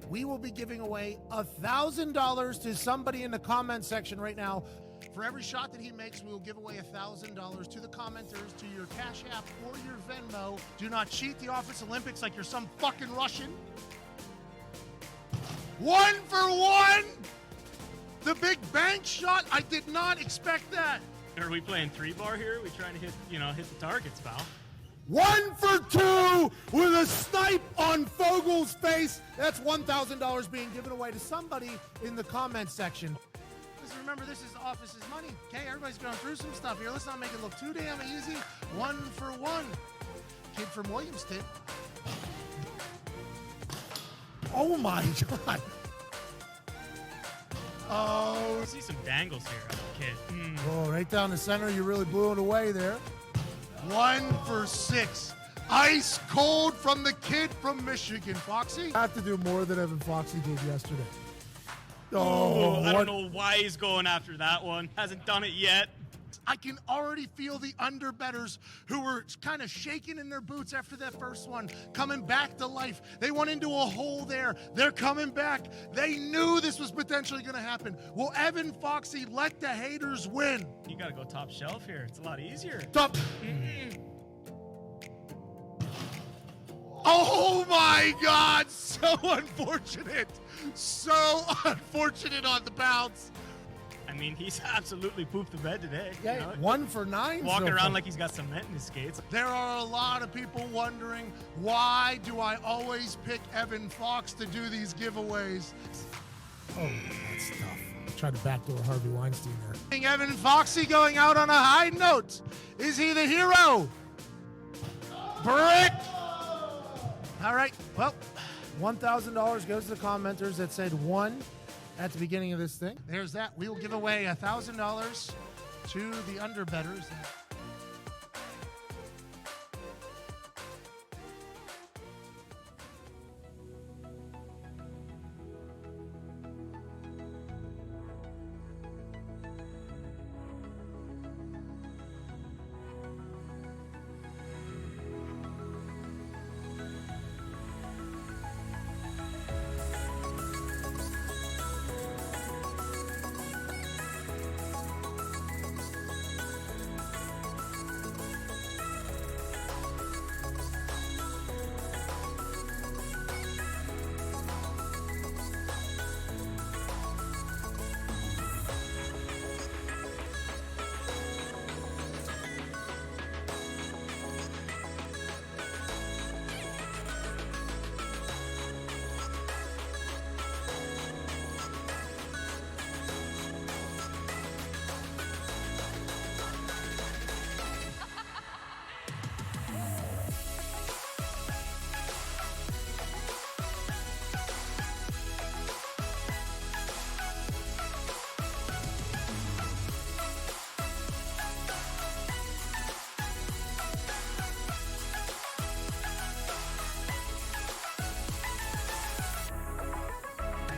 we will be giving away $1,000 to somebody in the comment section right now. For every shot that he makes, we will give away $1,000 to the commenters, to your Cash App or your Venmo. Do not cheat the Office Olympics like you're some fucking Russian. 1 for 1! The big bank shot, I did not expect that. Are we playing 3-bar here? Are we trying to hit the targets, pal? 1 for 2 with a snipe on Fogel's face. That's $1,000 being given away to somebody in the comment section. Remember, this is the office's money. Okay, everybody's going through some stuff here. Let's not make it look too damn easy. 1 for 1. Kid from Williamston. Oh my God. Oh. I see some dangles here, kid. Oh, right down the center. You really blew it away there. 1 for 6. Ice cold from the kid from Michigan. Foxy? I have to do more than Evan Foxy did yesterday. Oh, I don't know why he's going after that one. Hasn't done it yet. I can already feel the underbettors who were kind of shaking in their boots after that first one, coming back to life. They went into a hole there. They're coming back. They knew this was potentially going to happen. Will Evan Foxy let the haters win? You got to go top shelf here. It's a lot easier. Top. Oh my God, so unfortunate. So unfortunate on the bounce. I mean, he's absolutely pooped the bed today. Yeah, 1 for 9. Walking around like he's got cement in his skates. There are a lot of people wondering, why do I always pick Evan Fox to do these giveaways? Oh, that's tough. Tried to backdoor Harvey Weinstein there. Evan Foxy going out on a high note. Is he the hero? Brick! All right, well, $1,000 goes to the commenters that said 1 at the beginning of this thing. There's that. We will give away $1,000 to the underbettors.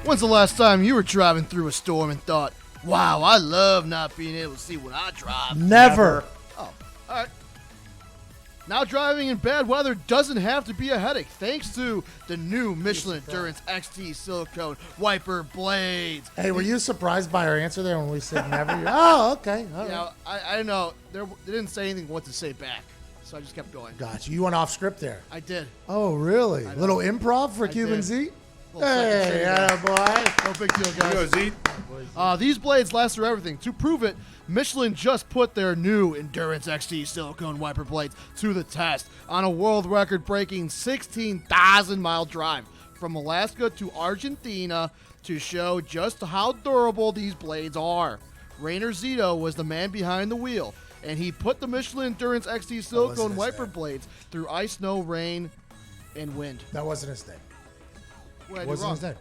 When's the last time you were driving through a storm and thought, wow, I love not being able to see when I drive? Never. Oh, all right. Now driving in bad weather doesn't have to be a headache thanks to the new Michelin Durance XT Silicone Wiper Blades. Hey, were you surprised by our answer there when we said never? Oh, okay. All Yeah, right. I know. They didn't say anything what to say back, so I just kept going. Gotcha. You went off script there. I did. Oh, really? I know. Little improv for I Cuban did. Z? Little second Hey, shade there. boy. No big deal, guys. Go, Z. These blades last through everything. To prove it, Michelin just put their new Endurance XT silicone wiper blades to the test on a world record-breaking 16,000-mile drive from Alaska to Argentina to show just how durable these blades are. Rainer Zito was the man behind the wheel, and he put the Michelin Endurance XT silicone wiper blades through ice, snow, rain, and wind. That wasn't his name. What did I do Wasn't wrong? his name.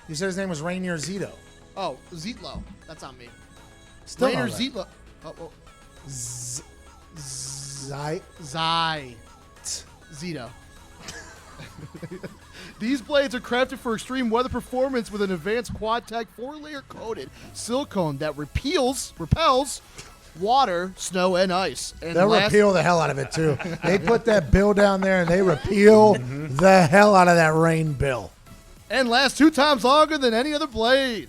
You said his name was Rainier Zito. Oh, Zitlo. That's on me. Still Rainer not right. Zitlo. Oh. Zai. Zito. These blades are crafted for extreme weather performance with an advanced quad-tech 4-layer coated silicone that repels water, snow, and ice. And They'll repeal the hell out of it, too. They put that bill down there, and they repeal the hell out of that rain bill. And last 2 times longer than any other blade.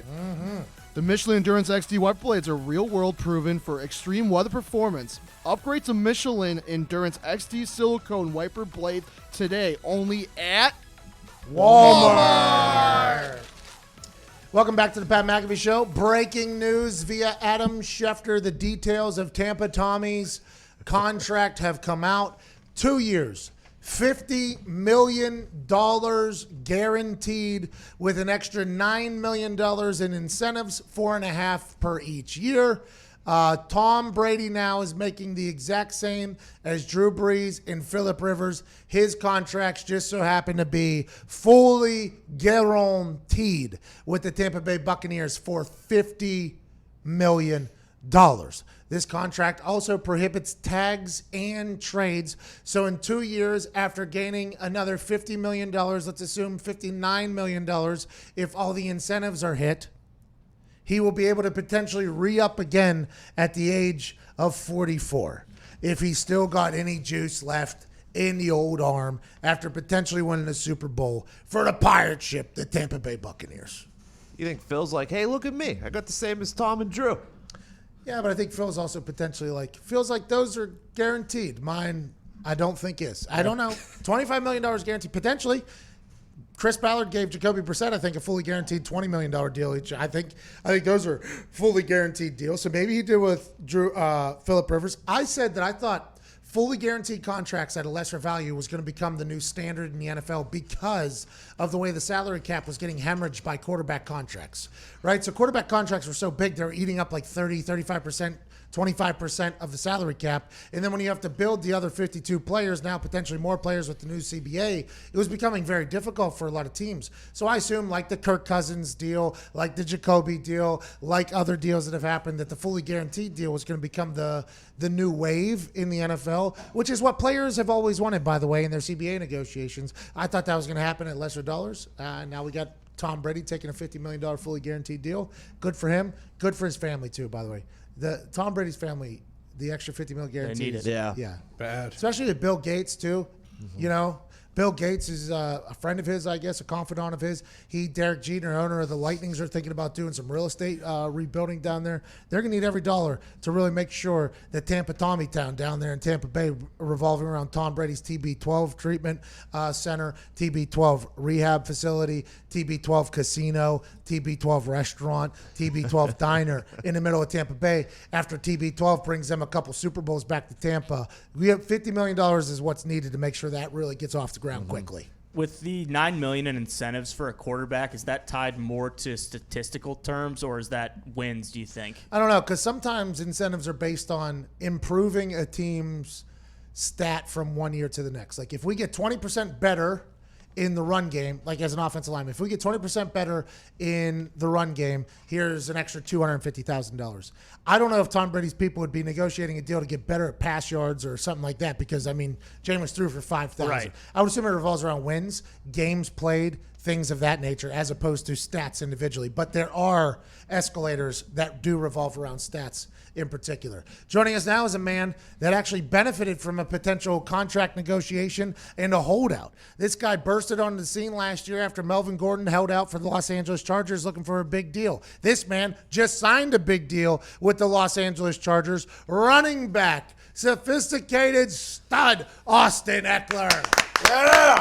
The Michelin Endurance XT wiper blades are real-world proven for extreme weather performance. Upgrade to Michelin Endurance XT silicone wiper blade today, only at Walmart. Welcome back to the Pat McAfee Show. Breaking news via Adam Schefter. The details of Tampa Tommy's contract have come out. 2 years, $50 million guaranteed with an extra $9 million in incentives, 4.5 per each year. Tom Brady now is making the exact same as Drew Brees and Phillip Rivers. His contracts just so happen to be fully guaranteed with the Tampa Bay Buccaneers for $50 million. This contract also prohibits tags and trades. So in 2 years, after gaining another $50 million, let's assume $59 million, if all the incentives are hit, he will be able to potentially re-up again at the age of 44 if he's still got any juice left in the old arm after potentially winning the Super Bowl for the pirate ship, the Tampa Bay Buccaneers. You think Phil's like, hey, look at me. I got the same as Tom and Drew. Yeah, but I think Phil's also potentially feels like those are guaranteed. Mine, I don't think is. I don't know. $25 million guaranteed, potentially. Chris Ballard gave Jacoby Brissett, I think, a fully guaranteed $20 million deal each. I think those are fully guaranteed deals. So maybe he did with Phillip Rivers. I said that I thought fully guaranteed contracts at a lesser value was going to become the new standard in the NFL because of the way the salary cap was getting hemorrhaged by quarterback contracts, right? So quarterback contracts were so big, they were eating up 30, 35%, 25% of the salary cap. And then when you have to build the other 52 players, now potentially more players with the new CBA, it was becoming very difficult for a lot of teams. So I assume like the Kirk Cousins deal, like the Jacoby deal, like other deals that have happened, that the fully guaranteed deal was going to become the new wave in the NFL, which is what players have always wanted, by the way, in their CBA negotiations. I thought that was going to happen at lesser dollars. Now we got Tom Brady taking a $50 million fully guaranteed deal. Good for him. Good for his family, too, by the way. The Tom Brady's family, the extra $50 million guarantee. They need it. Yeah. Bad. Especially to Bill Gates, too. You know, Bill Gates is a friend of his, I guess, a confidant of his. Derek Jeter, owner of the Lightnings, are thinking about doing some real estate rebuilding down there. They're going to need every dollar to really make sure that Tampa Tommytown down there in Tampa Bay, revolving around Tom Brady's TB12 treatment center, TB12 rehab facility, TB12 casino, TB12 restaurant, TB12 diner in the middle of Tampa Bay. After TB12 brings them a couple Super Bowls back to Tampa, we have $50 million is what's needed to make sure that really gets off the ground quickly. With the $9 million in incentives for a quarterback, is that tied more to statistical terms, or is that wins, do you think? I don't know, because sometimes incentives are based on improving a team's stat from one year to the next. Like if we get 20% better in the run game, like as an offensive lineman, if we get 20% better in the run game, here's an extra $250,000. I don't know if Tom Brady's people would be negotiating a deal to get better at pass yards or something like that, because, I mean, Jameis threw for 5,000. Right. I would assume it revolves around wins, games played, things of that nature, as opposed to stats individually. But there are escalators that do revolve around stats in particular. Joining us now is a man that actually benefited from a potential contract negotiation and a holdout. This guy bursted onto the scene last year after Melvin Gordon held out for the Los Angeles Chargers looking for a big deal. This man just signed a big deal with the Los Angeles Chargers. Running back, sophisticated stud, Austin Eckler. Yeah!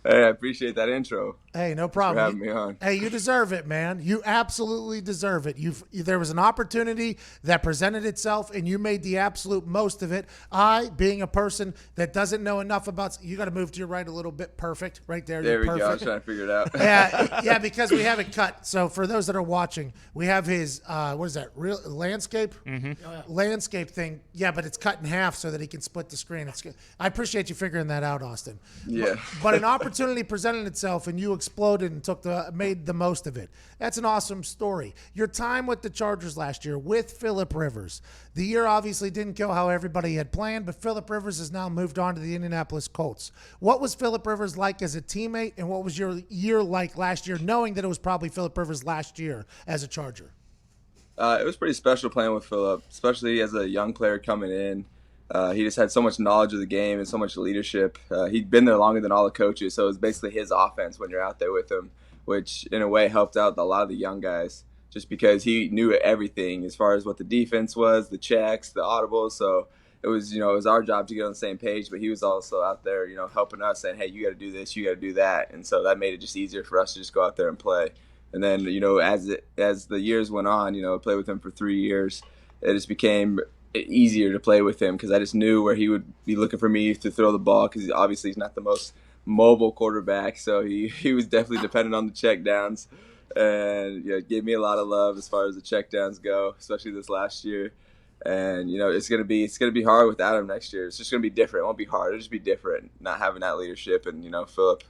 Hey, I appreciate that intro. Hey, no Thanks problem. for having me on. Hey, you deserve it, man. You absolutely deserve it. There was an opportunity that presented itself, and you made the absolute most of it. I, being a person that doesn't know enough about, you got to move to your right a little bit. Perfect, right there. There we perfect. go. I was trying to figure it out. Yeah, because we have it cut. So for those that are watching, we have his what is that? Real landscape? Landscape thing. Yeah, but it's cut in half so that he can split the screen. It's good. I appreciate you figuring that out, Austin. Yeah. But an opportunity presented itself, and you exploded and made the most of it. That's an awesome story. Your time with the Chargers last year with Phillip Rivers. The year obviously didn't go how everybody had planned, but Phillip Rivers has now moved on to the Indianapolis Colts. What was Phillip Rivers like as a teammate, and what was your year like last year, knowing that it was probably Phillip Rivers' last year as a Charger? It was pretty special playing with Phillip, especially as a young player coming in. He just had so much knowledge of the game and so much leadership. He'd been there longer than all the coaches, so it was basically his offense when you're out there with him, which in a way helped out a lot of the young guys just because he knew everything as far as what the defense was, the checks, the audibles. So it was, it was our job to get on the same page, but he was also out there, helping us saying, hey, you got to do this, you got to do that. And so that made it just easier for us to just go out there and play. And then, as the years went on, I played with him for 3 years. It just became easier to play with him because I just knew where he would be looking for me to throw the ball because obviously he's not the most mobile quarterback, so he was definitely dependent on the check downs and gave me a lot of love as far as the check downs go, especially this last year. And it's gonna be hard without him next year. It's just gonna be different. It won't be hard. It'll just be different not having that leadership and Phillip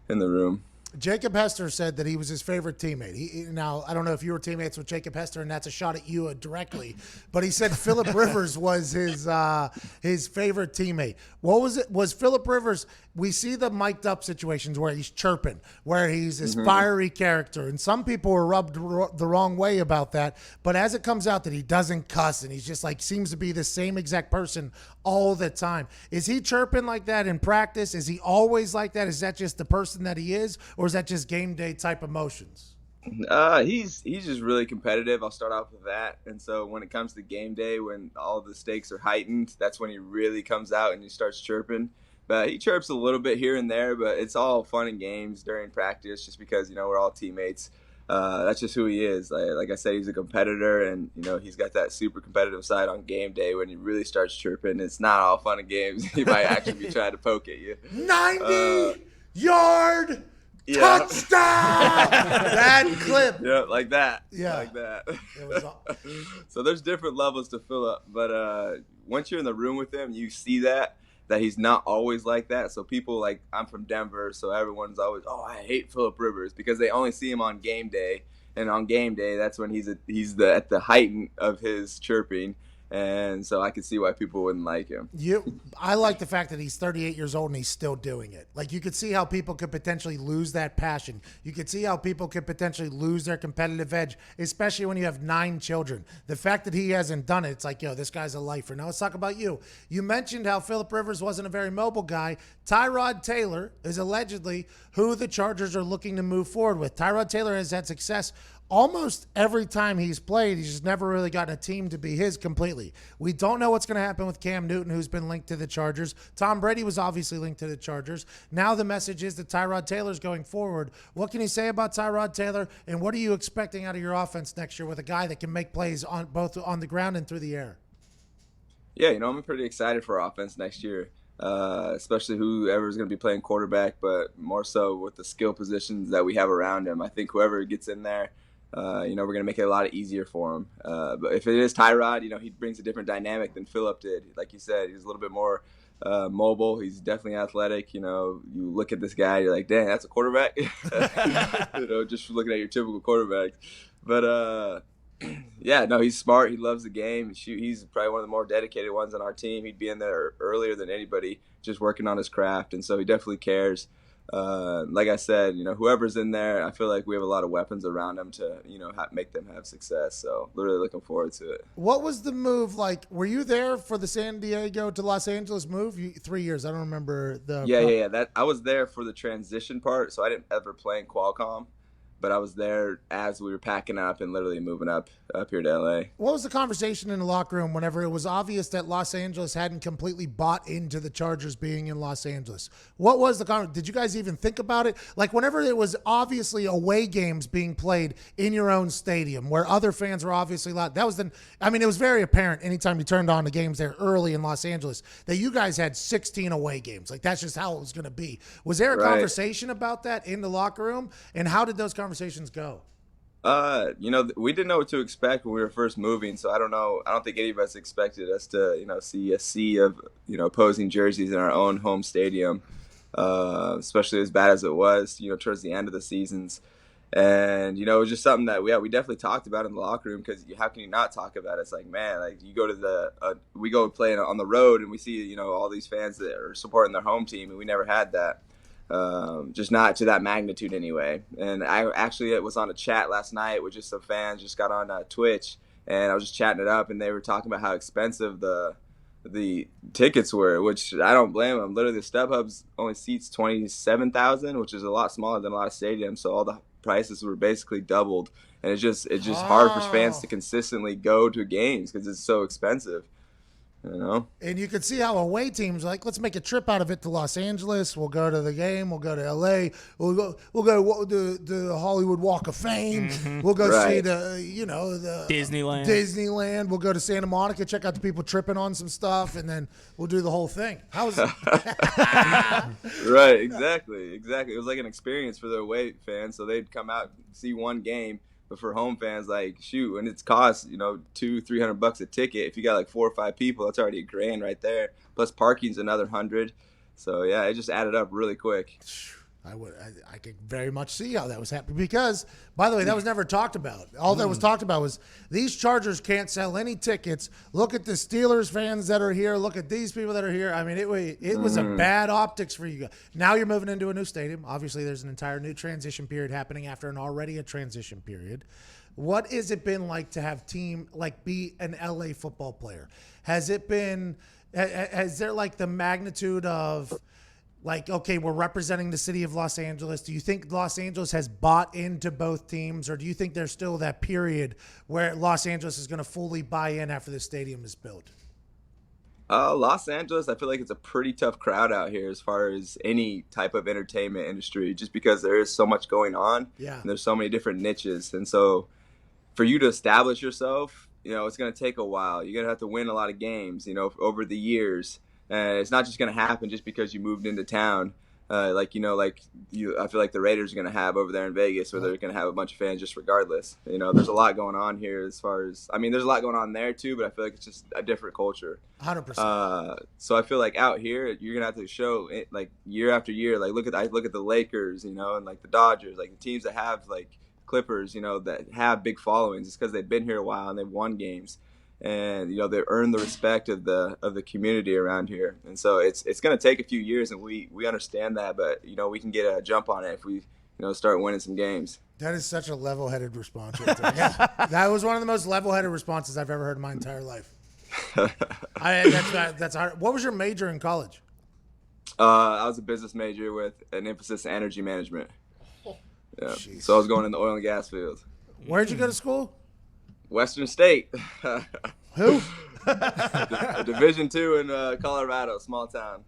in the room. Jacob Hester said that he was his favorite teammate. Now, I don't know if you were teammates with Jacob Hester, and that's a shot at you directly, but he said Phillip Rivers was his favorite teammate. What was it? Was Phillip Rivers? We see the mic'd up situations where he's chirping, where he's this fiery character, and some people are rubbed the wrong way about that. But as it comes out that he doesn't cuss and he's just seems to be the same exact person all the time. Is he chirping like that in practice? Is he always like that? Is that just the person that he is, or is that just game day type emotions? He's just really competitive. I'll start off with that. And so when it comes to game day, when all the stakes are heightened, that's when he really comes out and he starts chirping. But he chirps a little bit here and there, but it's all fun and games during practice just because, we're all teammates. That's just who he is. Like I said, he's a competitor, and, he's got that super competitive side on game day when he really starts chirping. It's not all fun and games. He might actually be trying to poke at you. 90-yard touchdown! That clip. Yeah, like that. Yeah. Like that. It was So there's different levels to Phillip, but once you're in the room with him, you see that he's not always like that. So people I'm from Denver, so everyone's always, I hate Phillip Rivers because they only see him on game day, and on game day that's when he's at the height of his chirping. And so I can see why people wouldn't like him. I like the fact that he's 38 years old and he's still doing it. You could see how people could potentially lose that passion. You could see how people could potentially lose their competitive edge, especially when you have 9 children. The fact that he hasn't done it, it's this guy's a lifer. Now let's talk about you. You mentioned how Phillip Rivers wasn't a very mobile guy. Tyrod Taylor is allegedly who the Chargers are looking to move forward with. Tyrod Taylor has had success almost every time he's played. He's just never really gotten a team to be his completely. We don't know what's going to happen with Cam Newton, who's been linked to the Chargers. Tom Brady was obviously linked to the Chargers. Now the message is that Tyrod Taylor's going forward. What can you say about Tyrod Taylor, and what are you expecting out of your offense next year with a guy that can make plays on both on the ground and through the air? Yeah, I'm pretty excited for our offense next year, especially whoever's going to be playing quarterback, but more so with the skill positions that we have around him. I think whoever gets in there, we're going to make it a lot easier for him. But if it is Tyrod, he brings a different dynamic than Phillip did. Like you said, he's a little bit more mobile. He's definitely athletic. You look at this guy, you're like, dang, that's a quarterback. Just looking at your typical quarterbacks. But Yeah, no, he's smart. He loves the game. Shoot, he's probably one of the more dedicated ones on our team. He'd be in there earlier than anybody, just working on his craft, and so he definitely cares. Like I said, whoever's in there, I feel like we have a lot of weapons around them to, make them have success. So really looking forward to it. What was the move like? Were you there for the San Diego to Los Angeles move? 3 years. I don't remember the. Yeah. That I was there for the transition part, so I didn't ever play in Qualcomm. But I was there as we were packing up and literally moving up here to LA. What was the conversation in the locker room whenever it was obvious that Los Angeles hadn't completely bought into the Chargers being in Los Angeles? What was the conversation? Did you guys even think about it? Like whenever it was obviously away games being played in your own stadium where other fans were obviously loud. It was very apparent anytime you turned on the games there early in Los Angeles that you guys had 16 away games. Like that's just how it was going to be. Was there a conversation about that in the locker room? And how did those conversations go? We didn't know what to expect when we were first moving, so I don't know. I don't think any of us expected us to, see a sea of, opposing jerseys in our own home stadium, especially as bad as it was, towards the end of the seasons. And, it was just something that we definitely talked about in the locker room, because how can you not talk about it? It's like, man, like you go to we go play on the road and we see, all these fans that are supporting their home team, and we never had that. Just not to that magnitude anyway. And it was on a chat last night with just some fans, just got on Twitch, and I was just chatting it up, and they were talking about how expensive the tickets were, which I don't blame them. Literally, the StubHub's only seats 27,000, which is a lot smaller than a lot of stadiums, so all the prices were basically doubled, and it's just hard for fans to consistently go to games because it's so expensive. And you could see how away teams like, let's make a trip out of it to Los Angeles. We'll go to the game. We'll go to LA. We'll go the Hollywood Walk of Fame. Mm-hmm. We'll go see the Disneyland. We'll go to Santa Monica, check out the people tripping on some stuff, and then we'll do the whole thing. How's it? Right, exactly. It was like an experience for the away fans, so they'd come out and see one game. But for home fans, like, shoot, and it's cost, $200-$300 a ticket. If you got like 4 or 5 people, that's already $1,000 right there. Plus parking's another $100. So yeah, it just added up really quick. I could very much see how that was happening because, by the way, that was never talked about. All that was talked about was these Chargers can't sell any tickets. Look at the Steelers fans that are here. Look at these people that are here. I mean, it was a bad optics for you guys. Now you're moving into a new stadium. Obviously, there's an entire new transition period happening after an already a transition period. What has it been like to have be an LA football player? Has there like the magnitude of like, okay, we're representing the city of Los Angeles. Do you think Los Angeles has bought into both teams, or do you think there's still that period where Los Angeles is going to fully buy in after the stadium is built? Los Angeles, I feel like it's a pretty tough crowd out here as far as any type of entertainment industry, just because there is so much going on. Yeah. And there's so many different niches. And so for you to establish yourself, it's going to take a while. You're going to have to win a lot of games, over the years. It's not just going to happen just because you moved into town. I feel like the Raiders are going to have over there in Vegas, where they're going to have a bunch of fans just regardless. There's a lot going on here there's a lot going on there too, but I feel like it's just a different culture. 100%. So I feel like out here, you're going to have to show it, like year after year. Like I look at the Lakers, and like the Dodgers, like the teams that have like Clippers, that have big followings. It's because they've been here a while and they've won games. And they earn the respect of the community around here, and so it's going to take a few years, and we understand that, but we can get a jump on it if we start winning some games. That is such a level-headed response. Right there. Yeah, that was one of the most level-headed responses I've ever heard in my entire life. That's hard. What was your major in college? I was a business major with an emphasis in energy management. Yeah, so I was going in the oil and gas field. Where'd you go to school? Western State. Who? Division II in Colorado, small town.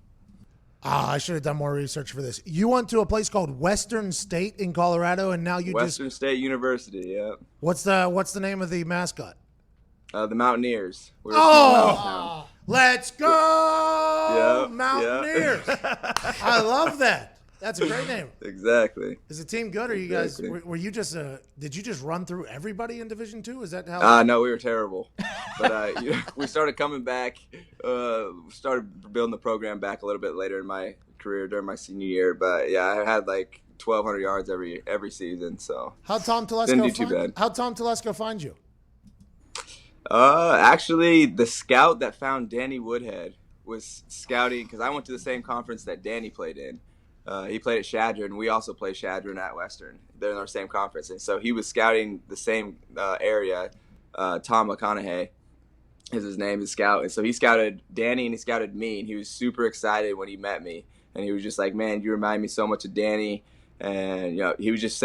I should have done more research for this. You went to a place called Western State in Colorado, and now Western State University. Yeah. What's the name of the mascot? The Mountaineers. Let's go, Yep, Mountaineers! Yep. I love that. That's a great name. Exactly. Is the team good, or you guys? Were you just? Did you just run through everybody in Division II? Is that how? No, we were terrible. But we started coming back. Started building the program back a little bit later in my career during my senior year. But yeah, I had like 1,200 yards every season. So how'd Tom Telesco didn't do too bad. How'd Tom Telesco find you? Actually, the scout that found Danny Woodhead was scouting because I went to the same conference that Danny played in. He played at Shadron. We also play Shadron at Western. They're in our same conference. And so he was scouting the same area. Tom McConaughey is his name, his scout. And so he scouted Danny and he scouted me. And he was super excited when he met me. And he was just like, man, you remind me so much of Danny. And, he was just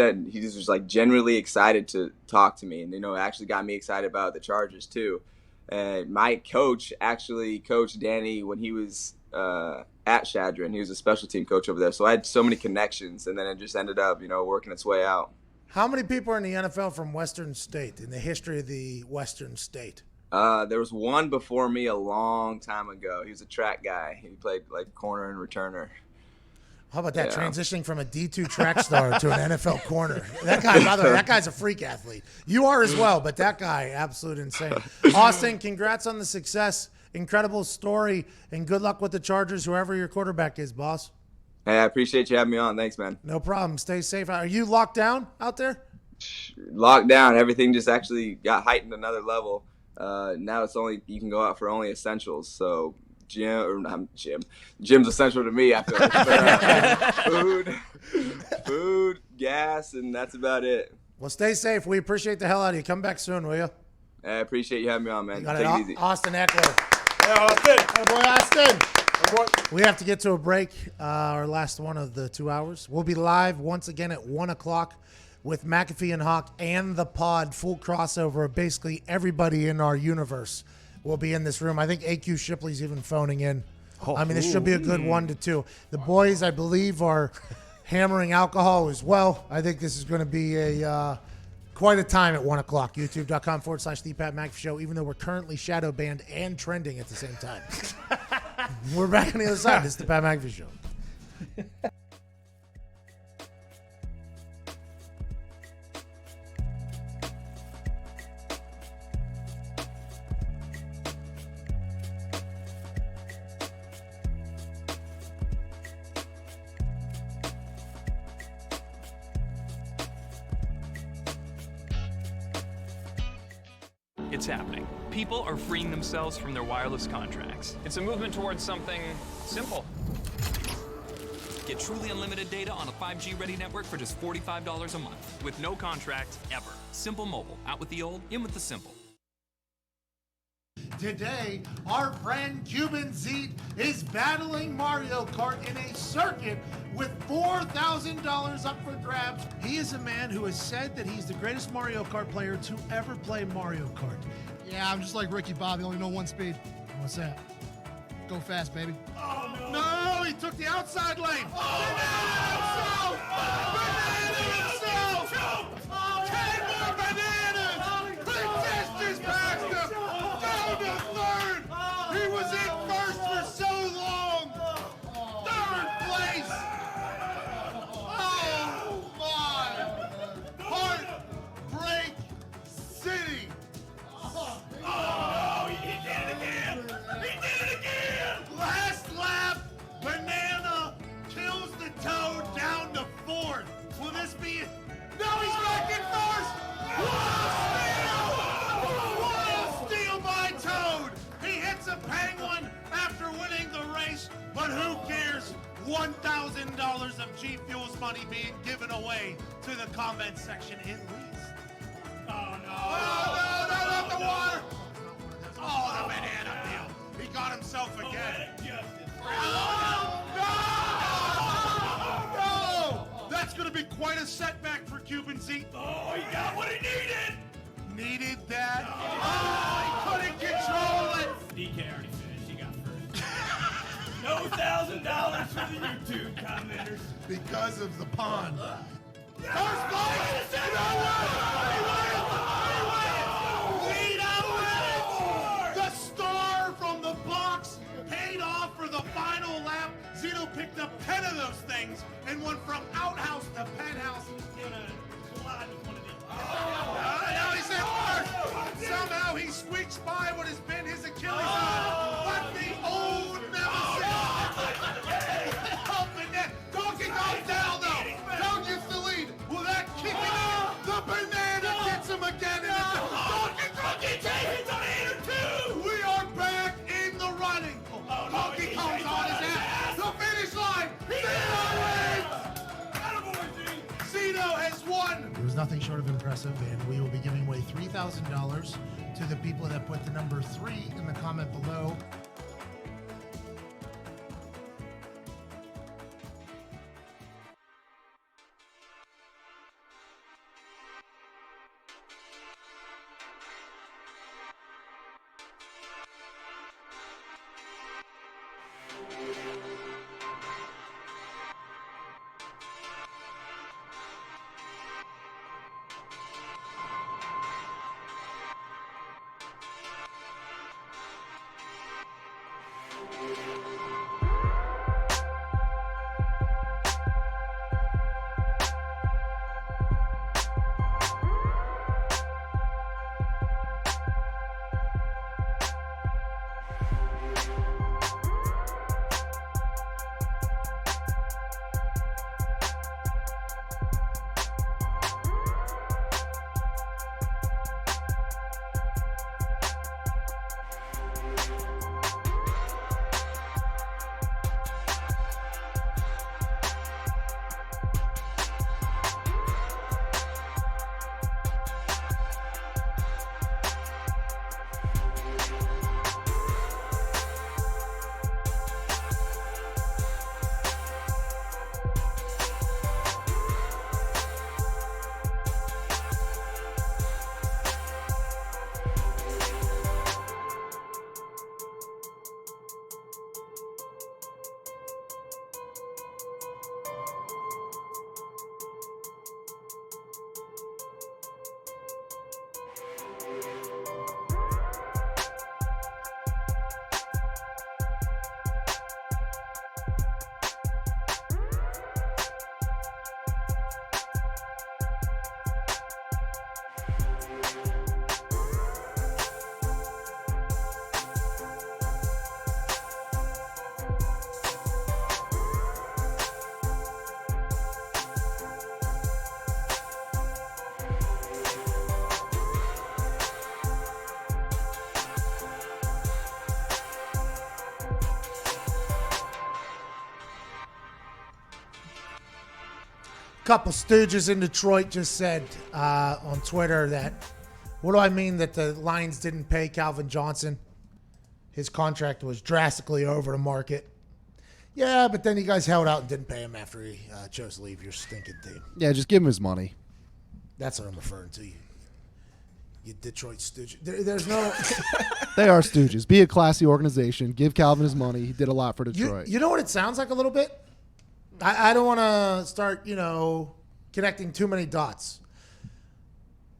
like genuinely excited to talk to me. And, it actually got me excited about the Chargers too. And my coach actually coached Danny when he was at Shadron. He was a special team coach over there. So I had so many connections, and then it just ended up, working its way out. How many people are in the NFL from Western State, in the history of the Western State? There was one before me a long time ago. He was a track guy. He played like corner and returner. How about that, transitioning from a D2 track star to an NFL corner? That guy, by the way, that guy's a freak athlete. You are as well, but that guy, absolute insane. Austin, congrats on the success. Incredible story, and good luck with the Chargers, whoever your quarterback is, boss. Hey, I appreciate you having me on. Thanks, man. No problem. Stay safe. Are you locked down out there? Locked down. Everything just actually got heightened another level. Now it's you can go out for only essentials. So gym's essential to me, I feel like. Food, gas, and that's about it. Well, stay safe. We appreciate the hell out of you. Come back soon, will you? I appreciate you having me on, man. Take it easy. Austin Eckler. Yeah, Austin. Boy, Austin. We have to get to a break, our last one of the 2 hours. We'll be live once again at 1 o'clock with McAfee and Hawk and the pod, full crossover of basically everybody in our universe will be in this room. I think AQ Shipley's even phoning in. This should be a good 1 to 2. The boys, I believe, are hammering alcohol as well. I think this is going to be quite a time at 1 o'clock. YouTube.com/The Pat McAfee Show, even though we're currently shadow banned and trending at the same time. We're back on the other side. This is The Pat McAfee Show. It's happening. People are freeing themselves from their wireless contracts. It's a movement towards something simple. Get truly unlimited data on a 5G-ready network for just $45 a month, with no contract ever. Simple Mobile. Out with the old, in with the simple. Today, our friend Cuban Zeke is battling Mario Kart in a circuit with $4,000 up for grabs. He is a man who has said that he's the greatest Mario Kart player to ever play Mario Kart. Yeah, I'm just like Ricky Bobby, only know one speed. What's that? Go fast, baby. Oh, no. No, he took the outside lane. Oh, banana himself! 10 more bananas! Big Fish past him! Down to third! He was in first for so long! Third place! Oh, my! Heartbreak City! Oh, he did it again! He did it again! Last lap, Banana kills the Toad down to fourth. Will this be it? No, he's back in first! What a steal by Toad! He hits a penguin after winning the race, but who cares? $1,000 of G Fuels money being given away to the comment section at least. Oh, no. Oh, no, not the water. Oh, the banana peel. He got himself again. Oh, no! That's going to be quite a setback for Cuban Zeke. Oh, he got what he needed. Needed that. Oh, he couldn't control it. DK already finished. He got first. No $1,000 for the YouTube commenters. Because of the pond. First place! He wins! The star from the box paid off for the final lap. Zito picked up 10 of those things and went from outhouse to penthouse in a collide with one of these. Now he's in first. Somehow he squeaks by what has been his Achilles heel. But the old nemesis. Helping that. Donkey goes down though. Down gets the lead. Will that kick it in? The banana. nothing short of impressive, and we will be giving away $3,000 to the people that put the number 3 in the comment below. Couple stooges in Detroit just said on Twitter that, what do I mean that the Lions didn't pay Calvin Johnson? His contract was drastically over the market. Yeah, but then you guys held out and didn't pay him after he chose to leave your stinking team. Yeah, just give him his money. That's what I'm referring to. You Detroit stooge. There's no... They are stooges. Be a classy organization. Give Calvin his money. He did a lot for Detroit. You know what it sounds like a little bit? I don't want to start, connecting too many dots.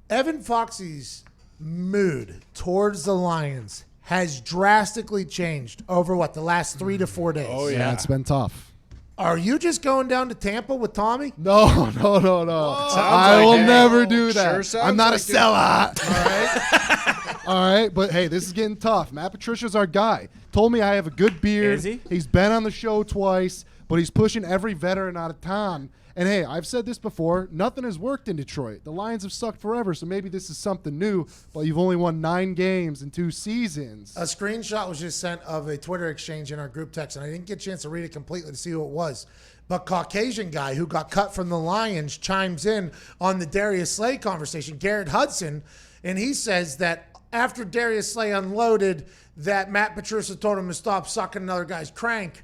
Evan Foxy's mood towards the Lions has drastically changed over, the last 3 to 4 days? Oh, yeah. It's been tough. Are you just going down to Tampa with Tommy? No. I will never do that. Sure I'm not like a sellout. All right? All right, but hey, this is getting tough. Matt Patricia's our guy. Told me I have a good beard. Is he? He's been on the show twice, but he's pushing every veteran out of town. And hey, I've said this before, nothing has worked in Detroit. The Lions have sucked forever, so maybe this is something new, but you've only won 9 games in 2 seasons. A screenshot was just sent of a Twitter exchange in our group text, and I didn't get a chance to read it completely to see who it was. But Caucasian guy who got cut from the Lions chimes in on the Darius Slay conversation, Garrett Hudson, and he says that after Darius Slay unloaded that Matt Patricia told him to stop sucking another guy's crank.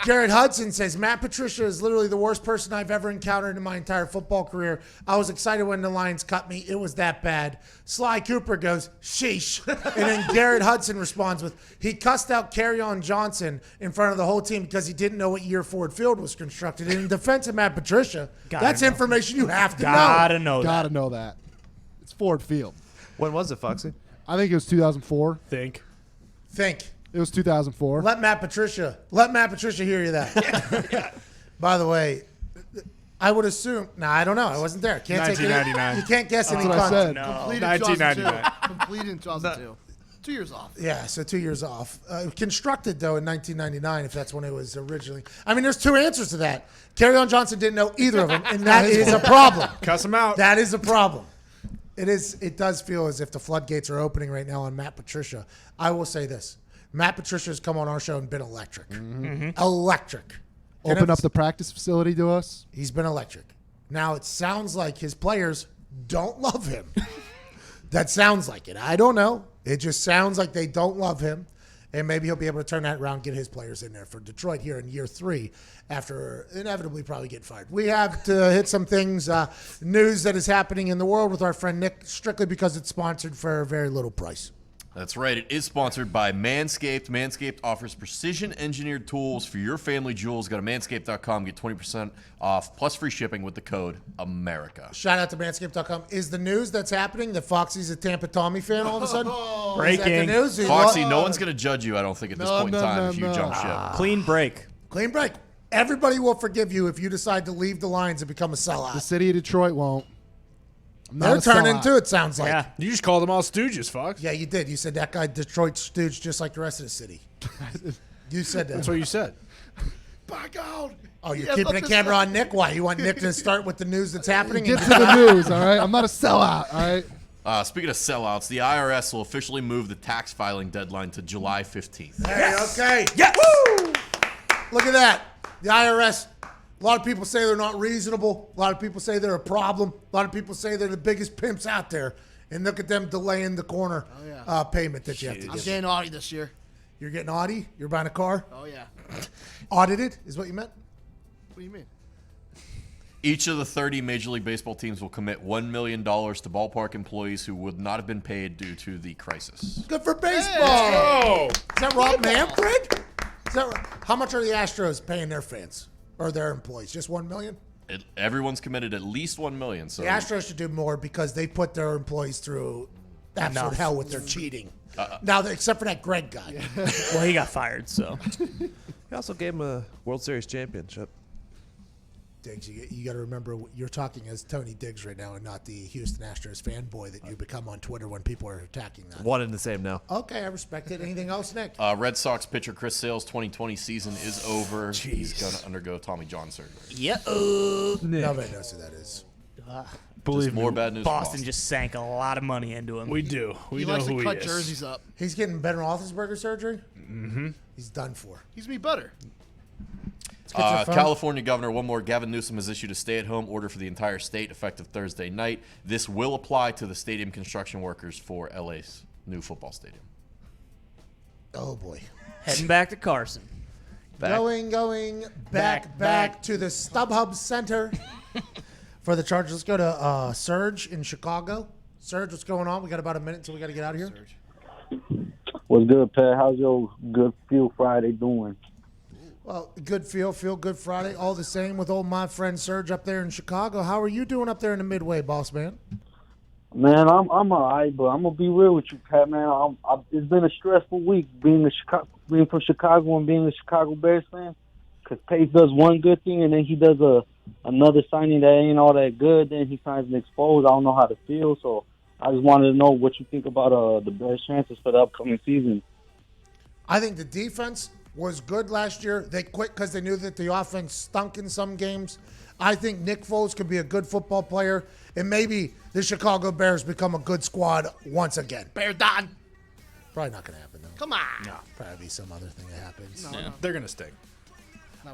Garrett Hudson says, Matt Patricia is literally the worst person I've ever encountered in my entire football career. I was excited when the Lions cut me. It was that bad. Sly Cooper goes, sheesh. And then Garrett Hudson responds with, he cussed out Kerryon Johnson in front of the whole team because he didn't know what year Ford Field was constructed. And in defense of Matt Patricia, that's information you have to know. Gotta know that. It's Ford Field. When was it, Foxy? I think it was 2004. Think. It was 2004. Let Matt Patricia hear you that. By the way, I would assume. I don't know. I wasn't there. Can't 1999. You can't guess any. That's what I said. No. Completed 1999. Completed in 2002. 2 years off. Yeah, so 2 years off. Constructed, though, in 1999, if that's when it was originally. I mean, there's 2 answers to that. Kerryon Johnson didn't know either of them, and that is a problem. Cuss him out. That is a problem. It does feel as if the floodgates are opening right now on Matt Patricia. I will say this. Matt Patricia has come on our show and been electric. Mm-hmm. Electric. Open up the practice facility to us. He's been electric. Now, it sounds like his players don't love him. That sounds like it. I don't know. It just sounds like they don't love him. And maybe he'll be able to turn that around, get his players in there for Detroit here in year 3 after inevitably probably getting fired. We have to hit some things, news that is happening in the world with our friend Nick, strictly because it's sponsored for a very little price. That's right. It is sponsored by Manscaped. Manscaped offers precision-engineered tools for your family jewels. Go to manscaped.com, get 20% off, plus free shipping with the code AMERICA. Shout out to manscaped.com. Is the news that's happening that Foxy's a Tampa Tommy fan all of a sudden? Breaking. Is that the news? Foxy, no one's going to judge you, I don't think, at this point in time if you jump ship. Clean break. Clean break. Everybody will forgive you if you decide to leave the Lions and become a sellout. The city of Detroit won't. They're turning into it, sounds like. Yeah. You just called them all stooges, Fox. Yeah, you did. You said that guy Detroit stooge just like the rest of the city. You said that. That's what you said. Back out. Oh, you're keeping a camera on Nick? Why? You want Nick to start with the news that's happening? Get to the news, all right? I'm not a sellout, all right? Speaking of sellouts, the IRS will officially move the tax filing deadline to July 15th. Hey, okay. Yes! Woo! Look at that. The IRS, a lot of people say they're not reasonable. A lot of people say they're a problem. A lot of people say they're the biggest pimps out there. And look at them delaying the corner payment that you have to I'm give. getting Audi this year. You're getting Audi? You're buying a car? Oh, yeah. Audited is what you meant? What do you mean? Each of the 30 Major League Baseball teams will commit $1 million to ballpark employees who would not have been paid due to the crisis. Good for baseball. Is that Rob Manfred? Is that right? How much are the Astros paying their fans or their employees? Just $1 million? Everyone's committed at least $1 million. So the Astros should do more because they put their employees through absolute hell with their cheating. Now, except for that Greg guy. Well, he got fired, so. He also gave him a World Series championship. Diggs, you got to remember you're talking as Tony Diggs right now and not the Houston Astros fanboy that you become on Twitter when people are attacking that. One and the same now. Okay, I respect it. Anything else, Nick? Red Sox pitcher Chris Sale's 2020 season is over. Jeez. He's going to undergo Tommy John surgery. Yeah. Nobody knows who that is. Believe more bad news. Boston just sank a lot of money into him. We do. We He know likes who to he cut is. jerseys up. He's getting Ben Roethlisberger surgery? Mm-hmm. He's done for. He's me better. California Governor, one more, Gavin Newsom has issued a stay-at-home order for the entire state effective Thursday night. This will apply to the stadium construction workers for LA's new football stadium. Oh, boy. Heading back to Carson. Going back to the StubHub Center for the Chargers. Let's go to Serge in Chicago. Serge, what's going on? We got about a minute until we got to get out of here. What's good, Pat? How's your Good Feel Friday doing? Well, good feel good Friday. All the same with old my friend Serge up there in Chicago. How are you doing up there in the Midway, boss man? Man, I'm all right, but I'm gonna be real with you, Pat. Man, it's been a stressful week being from Chicago and being a Chicago Bears fan. Because Pace does one good thing and then he does another signing that ain't all that good. Then he signs an exposed. I don't know how to feel, so I just wanted to know what you think about the Bears' chances for the upcoming season. I think the defense was good last year. They quit because they knew that the offense stunk in some games. I think Nick Foles could be a good football player, and maybe the Chicago Bears become a good squad once again. Bear done. Probably not going to happen, though. Come on. No, probably be some other thing that happens. No. They're going to stink.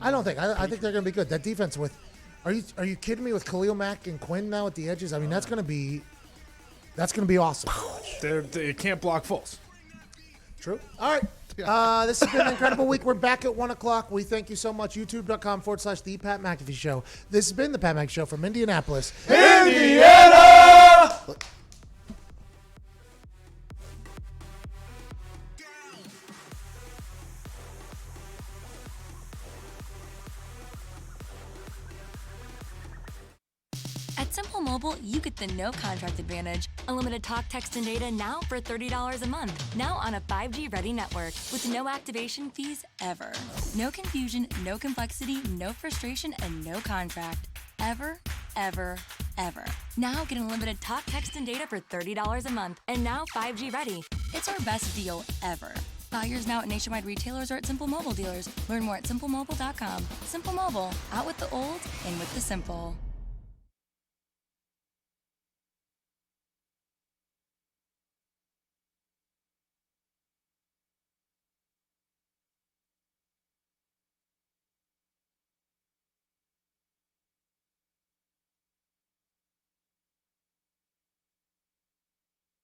I don't think. I think they're going to be good. That defense with, are you kidding me? With Khalil Mack and Quinn now at the edges. I mean, that's going to be awesome to watch. They can't block Foles. True. All right. This has been an incredible week. We're back at 1 o'clock. We thank you so much. YouTube.com/The Pat McAfee Show. This has been the Pat McAfee Show from Indianapolis, Indiana. At Simple Mobile, you get the no contract advantage. Unlimited talk, text, and data now for $30 a month. Now on a 5G ready network with no activation fees ever. No confusion, no complexity, no frustration, and no contract. Ever, ever, ever. Now get unlimited talk, text, and data for $30 a month. And now 5G ready. It's our best deal ever. Buy yours now at nationwide retailers or at Simple Mobile dealers. Learn more at simplemobile.com. Simple Mobile, out with the old, in with the simple.